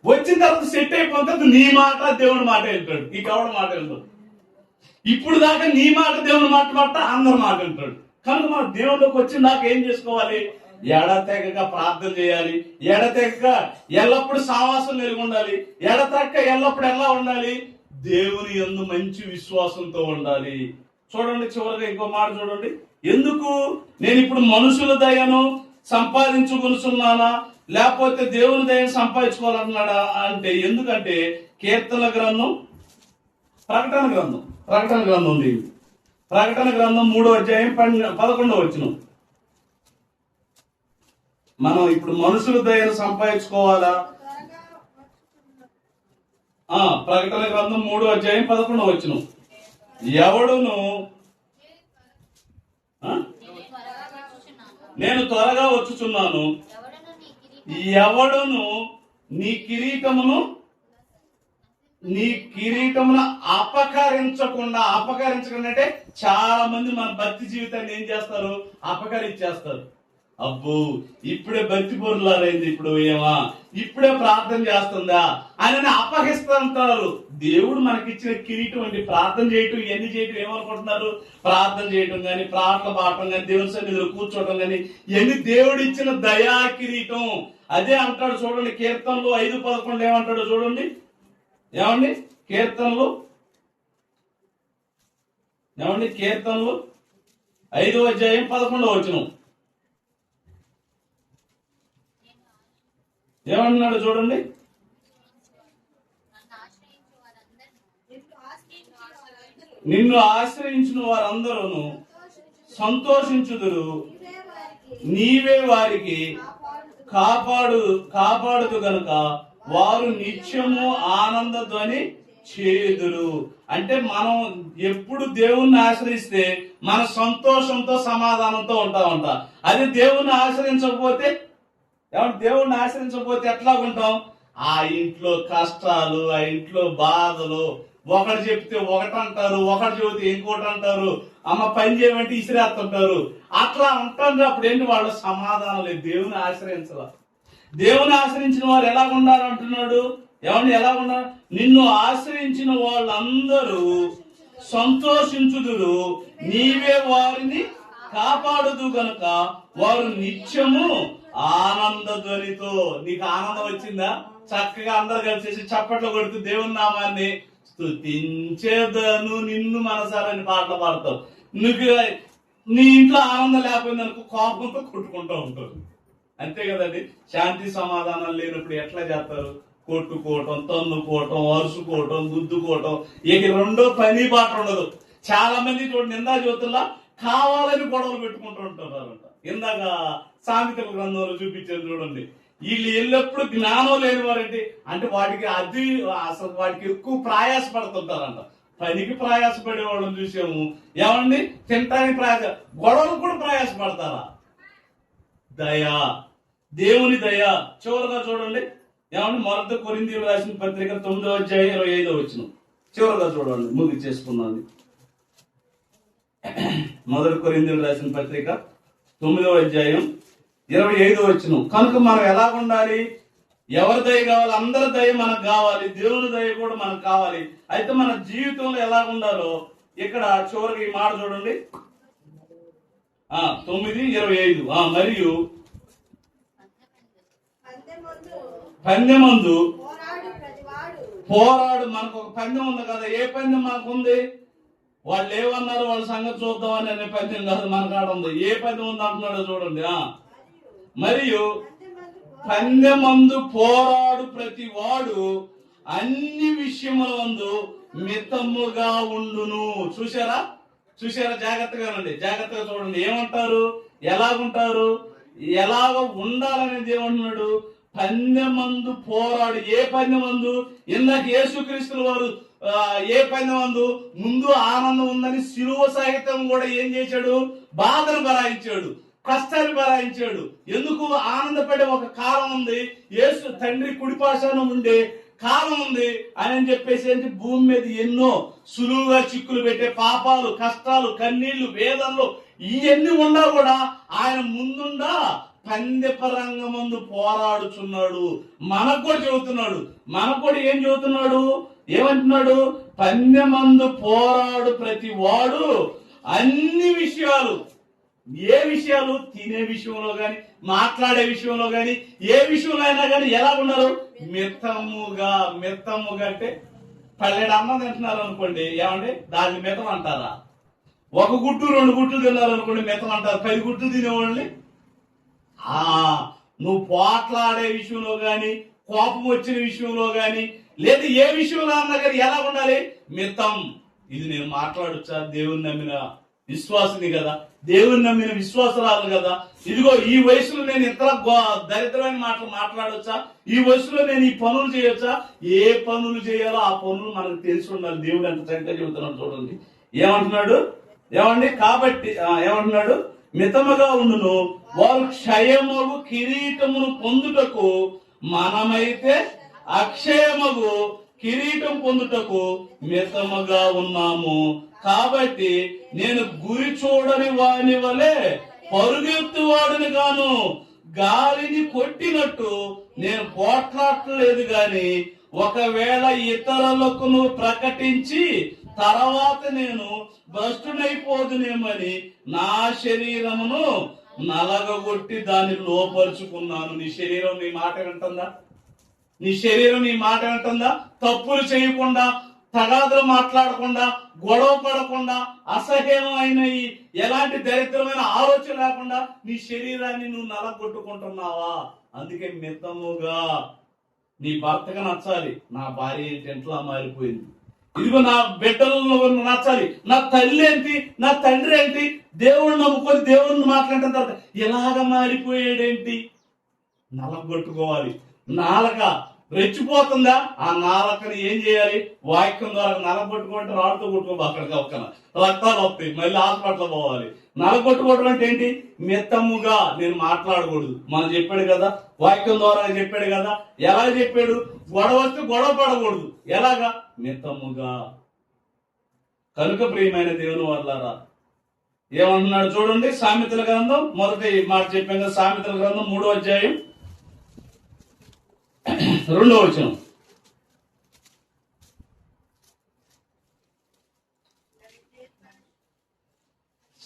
A: వచ్చిన తర్వాత సెట్ అయిపోతే నీ మాట దేవుని మాట వింటాడు, ఈ కవడ మాట వింటాడు. ఇప్పుడు దాకా నీ మాట దేవుని మాట అందరి మాట వింటాడు. కనుక మన దేవుళ్ళకి వచ్చిన దాకా ఏం చేసుకోవాలి? ఎడతెగక ప్రార్థన చేయాలి. ఎడతెగక ఎల్లప్పుడు సావాసం కలిగి ఉండాలి. ఎడతెగక ఎల్లప్పుడు ఎలా ఉండాలి? దేవుని యందు మంచి విశ్వాసంతో ఉండాలి. చూడండి, చివరిగా ఇంకో మాట చూడండి. ఎందుకు నేను ఇప్పుడు మనుషుల దయను సంపాదించుకొనుచున్నానా, లేకపోతే దేవుని దయను సంపాదించుకోవాలన్నాడా అంటే, ఎందుకంటే కీర్తన గ్రంథం, ప్రకటన గ్రంథం ఉంది. ప్రకటన గ్రంథం 3వ అధ్యాయం 11వ వచనం. మనం ఇప్పుడు మనుషుల దయను సంపాదించుకోవాలా? ప్రకటన గ్రంథం 3:11 ఎవడును నేను త్వరగా వచ్చుచున్నాను, ఎవడును నీ కిరీటమును అపకరించకుండా అంటే చాలా మంది మన భక్తి జీవితాన్ని ఏం చేస్తారు? అపకరించేస్తారు. అబ్బో ఇప్పుడే భక్తి పొరులారైంది, ఇప్పుడు ఇప్పుడే ప్రార్థన చేస్తుందా అని అపహరిస్తుంటారు. దేవుడు మనకిచ్చిన కిరీటం అండి. ప్రార్థన చేయటం, ఇవన్నీ చేయటం ఏమనుకుంటున్నారు? ప్రార్థన చేయటం గాని, పాటలు పాడటం గాని, దేవుని సన్నిధిలో కూర్చోవడం గాని, ఇవన్నీ దేవుడు ఇచ్చిన దయా కిరీటం. అదే అంటాడు చూడండి కీర్తనలు 5:11 ఏమంటాడు చూడండి. ఏమండి కీర్తనలు 5:11 ఏమన్నాడు చూడండి. నిన్ను ఆశ్రయించిన వారందరూ సంతోషించుదురు, నీవే వారికి కాపాడుదు గనుక వారు నిత్యము ఆనంద ధ్వని చేయుదురు. అంటే మనం ఎప్పుడు దేవుణ్ణి ఆశ్రయిస్తే మన సంతోషంతో సమాధానంతో ఉంటామంట. అది దేవుణ్ణి ఆశ్రయించకపోతే ఎట్లా ఉంటాం? ఆ ఇంట్లో కష్టాలు, ఆ ఇంట్లో బాధలు, ఒకటి చెప్తే ఒకటి అంటారు, ఒకటి చెబితే ఇంకోటి అంటారు, అమ్మ పని చేయమంటే ఇసిరేస్తుంటారు. అట్లా ఉంటారు. అప్పుడు ఏంటి? వాళ్ళ సమాధానం లేదు. దేవుని ఆశ్రయించాల. దేవుని ఆశ్రయించిన వారు ఎలా ఉండాలంటున్నాడు? ఎలా ఉన్నారు? నిన్ను ఆశ్రయించిన వాళ్ళందరూ సంతోషించుదురు, నీవే వారిని కాపాడుదు గనుక వారు నిత్యము ఆనంద ధ్వనితో. నీకు ఆనందం వచ్చిందా? చక్కగా అందరు కలిసి చప్పట్లు కొడుతూ దేవుని నామాన్ని స్తుతించేదను నిన్ను మనసారని పాటలు పాడతావు. నీ ఇంట్లో ఆనందం లేకపోయింది అనుకో, కోపంతో కొట్టుకుంటూ ఉంటారు. అంతే కదండి. శాంతి సమాధానం లేనప్పుడు ఎట్లా చేస్తారు? కొట్టుకోవటం, తన్నుకోవటం, అరుచుకోవటం, గుద్దుకోవటం, ఇక రెండో పని బాట ఉండదు. చాలా మంది చూడండి నిందా జ్యోతుల్లా కావాలని గొడవలు పెట్టుకుంటూ ఉంటారంట. ఇందాక సామెతల గ్రంథంలో చూపించారు చూడండి. వీళ్ళు ఎల్లప్పుడు జ్ఞానం లేని వారంటే అంటే వాటికి ఎక్కువ ప్రయాసపడుతుంటారంట. పనికి ప్రయాసపడే వాళ్ళని చూసాము. ఏమండి తినటానికి గొడవలు కూడా ప్రయాసపడతారా? దయా, దేవుని దయా. చివరిగా చూడండి. ఏమండి మొదటి కొరింథీయులకు రాసిన పత్రిక 9:25 చివరిగా చూడండి, ముగించేసుకున్నాను. మొదటి కొరింథీయులకు రాసిన పత్రిక 9:25 కనుక మనం ఎలా ఉండాలి? ఎవరి దయ కావాలి? అందరి దయ మనకు కావాలి. దేవుని దయ కూడా మనకు కావాలి. అయితే మన జీవితంలో ఎలా ఉండాలో ఇక్కడ చివరికి ఈ మాట చూడండి. 9:25 మరియు పందెమందు పోరాడు. మనకు ఒక పందెం ఉంది కదా. ఏ పందెం మనకు ఉంది? వాళ్ళు ఏమన్నారు వాళ్ళ సంగతి చూద్దామని అనే పందెం కాదు, మన కాడ ఉంది. ఏ పందెం ఉంది అంటున్నాడో చూడండి. మరియు పందెమందు పోరాడు ప్రతి వాడు అన్ని విషయములందు మితముగా ఉండును. చూసారా? జాగ్రత్తగా చూడండి. ఏమంటారు? ఎలాగుంటారు? ఎలాగ ఉండాలనేది ఏమంటున్నాడు? పందెమందు పోరాడు. ఏ పందెమందు? ఇందాక యేసుక్రీస్తుల వారు ఏ పందెమందు ముందు ఆనందం ఉందని శిలువ సహితం కూడా ఏం చేశాడు? బాధను భరాయించాడు, కష్టాన్ని భరాయించాడు. ఎందుకు? ఆనందపడే ఒక కాలం ఉంది. యేసు తండ్రి కుడిపాశాన ఉండే కాలం ఉంది అని చెప్పేసి ఏంటి? భూమి మీద ఎన్నో సులువుగా చిక్కులు పెట్టే పాపాలు, కష్టాలు, కన్నీళ్లు, వేదనలు ఇవన్నీ ఉన్నా కూడా ఆయన ముందుండా పందెపరంగమందు పోరాడుచున్నాడు. మనకు కూడా చెబుతున్నాడు. మనకు కూడా ఏం చెబుతున్నాడు? ఏమంటున్నాడు? పందెమందు పోరాడు ప్రతి వాడు అన్ని విషయాలు. ఏ విషయాలు? తినే విషయంలో గాని, మాట్లాడే విషయంలో గాని, ఏ విషయంలో అయినా గాని ఎలా ఉన్నారు? మితముగా అంటే పల్లెడు అన్నం తింటున్నారు అనుకోండి, ఏమండి దాన్ని మితం అంటారా? ఒక గుట్టు 2 గుట్లు తిన్నారు అనుకోండి మితం అంటారు. 10 గుట్లు తినేవాళ్ళని నువ్వు పోట్లాడే విషయంలో గాని, కోపం వచ్చిన విషయంలో గాని, లేదా ఏ విషయంలో అన్నా కానీ ఎలా ఉండాలి? మితం. ఇది నేను మాట్లాడొచ్చా? దేవుని నమ్మిన విశ్వాసిని కదా, దేవుని నమ్మిన విశ్వాసరాలు కదా. ఇదిగో ఈ వయసులో నేను ఇతర దరిద్రమైన మాటలు మాట్లాడొచ్చా, ఈ వయసులో నేను ఈ పనులు చేయొచ్చా, ఏ పనులు చేయాలో ఆ పనులు మనకు తెలిసి ఉండాలి. దేవుడు ఎంత చక్కగా చెబుతున్నాడు చూడండి. ఏమంటున్నాడు, ఏమండి, కాబట్టి ఏమంటున్నాడు, మితముగా ఉండును, వారు క్షయమగు కిరీటమును పొందుటకు, మనమైతే అక్షయమగు కిరీటం పొందుటకు మితముగా ఉన్నాము. కాబట్టి నేను గురి చూడని వాని వలె పరుగెత్తువాడిని గాను, గాలిని కొట్టినట్టు నేను పోట్లాడలేదు గాని, ఒకవేళ ఇతరులకు ప్రకటించి తర్వాత నేను భ్రష్టునైపోదునేమని నా శరీరమును నలగగొట్టి దాన్ని లోపరుచుకున్నాను. నీ శరీరం నీ మాట వింటుందా? నీ శరీరం నీ మాట వింటుందా? తప్పులు చేయకుండా, తగాదులు మాట్లాడకుండా, గొడవ పడకుండా, అసహ్యమైన ఎలాంటి దరిద్రమైన ఆలోచన లేకుండా నీ శరీరాన్ని నువ్వు నలగొట్టుకుంటున్నావా? అందుకే మితముగా. నీ భర్తగా నచ్చాలి, నా భార్య ఏంటి ఎంట్లా మారిపోయింది, ఇదిగో నా బిడ్డలను నచ్చాలి, నా తల్లి ఏంటి, నా తండ్రి ఏంటి, దేవుడిని నమ్ముకొని దేవుడిని మాట్లాడిన తర్వాత ఎలాగ మారిపోయాడేంటి? నలగొట్టుకోవాలి. నాలక రెచ్చిపోతుందా? ఆ నాలకని ఏం చేయాలి? వాక్యం ద్వారా నలగొట్టుకుంటే రాడుతూ కొట్టుకో, అక్కడికి ఒక్కన రక్తాలు వస్తాయి, మళ్ళీ హాస్పిటల్ పోవాలి. నలగొట్టుకోవడం అంటే ఏంటి? మితముగా నేను మాట్లాడకూడదు. మనం చెప్పాడు కదా, వాక్యం ద్వారా చెప్పాడు కదా. ఎలా చెప్పాడు? గొడవ వస్తే గొడవ పడకూడదు. ఎలాగా? మితముగా. కనుక ప్రియమైన దేవుని వాళ్ళారా, ఏమంటున్నాడు చూడండి. సామెతల గ్రంథం మొదటి మాట చెప్పాం కదా, సామెతల గ్రంథం 3వ అధ్యాయం 2వ వచనం.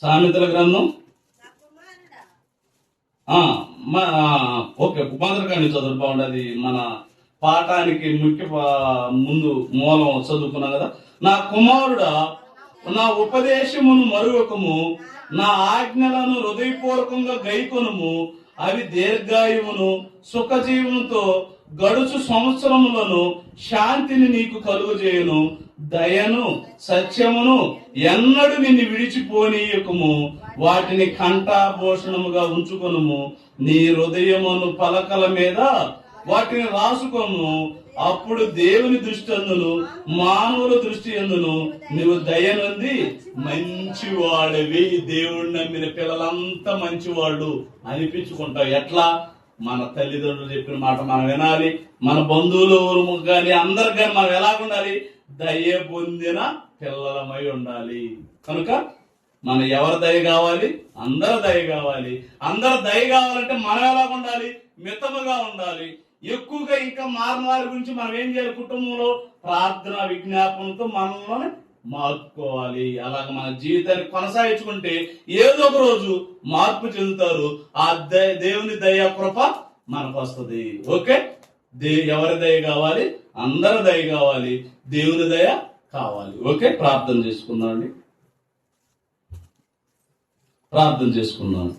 A: సామెతల గ్రంథం ఓకే, ఉపమాదరకాన్ని చదువు బాగుండదు. మన పాఠానికి ముఖ్య ముందు మూలం చదువుకున్నాం కదా. నా కుమారుడా, నా ఉపదేశమును మరువకము, నా ఆజ్ఞలను హృదయపూర్వకంగా గైకొనుము. అవి దీర్ఘాయువును సుఖజీవునితో గడుచు సంవత్సరములను శాంతిని నీకు కలుగజేయును. దయను సత్యమును ఎన్నడూ నిన్ను విడిచిపోనీయకము. వాటిని కంఠాభూషణముగా ఉంచుకొనుము. నీ హృదయమును పలకల మీద వాటిని రాసుకొను. అప్పుడు దేవుని దృష్టి అందును మానవుల దృష్టి అందును నువ్వు దయనుంది మంచివాడవి. దేవుడిని నమ్మిన పిల్లలంతా మంచివాళ్ళు అనిపించుకుంటావు. ఎట్లా? మన తల్లిదండ్రులు చెప్పిన మాట మనం వినాలి. మన బంధువులు కానీ అందరు కానీ మనం ఎలాగుండాలి? దయ పొందిన పిల్లలమై ఉండాలి. కనుక మన ఎవరి దయ కావాలి? అందరు దయ కావాలి. అందరు దయ కావాలంటే మనం ఎలాగుండాలి? మితముగా ఉండాలి. ఎక్కువగా ఇంకా మారిన వారి గురించి మనం ఏం చేయాలి? కుటుంబంలో ప్రార్థన విజ్ఞాపనతో మనల్ని మార్పుకోవాలి. అలాగ మన జీవితాన్ని కొనసాగించుకుంటే ఏదో ఒక రోజు మార్పు చెందుతారు. ఆ దేవుని దయ కృప మనకు వస్తుంది. ఓకే, ఎవరి దయ కావాలి? అందరి దయ కావాలి. దేవుని దయ కావాలి. ఓకే, ప్రార్థన చేసుకుందాం అండి. ప్రార్థన చేసుకుందాం.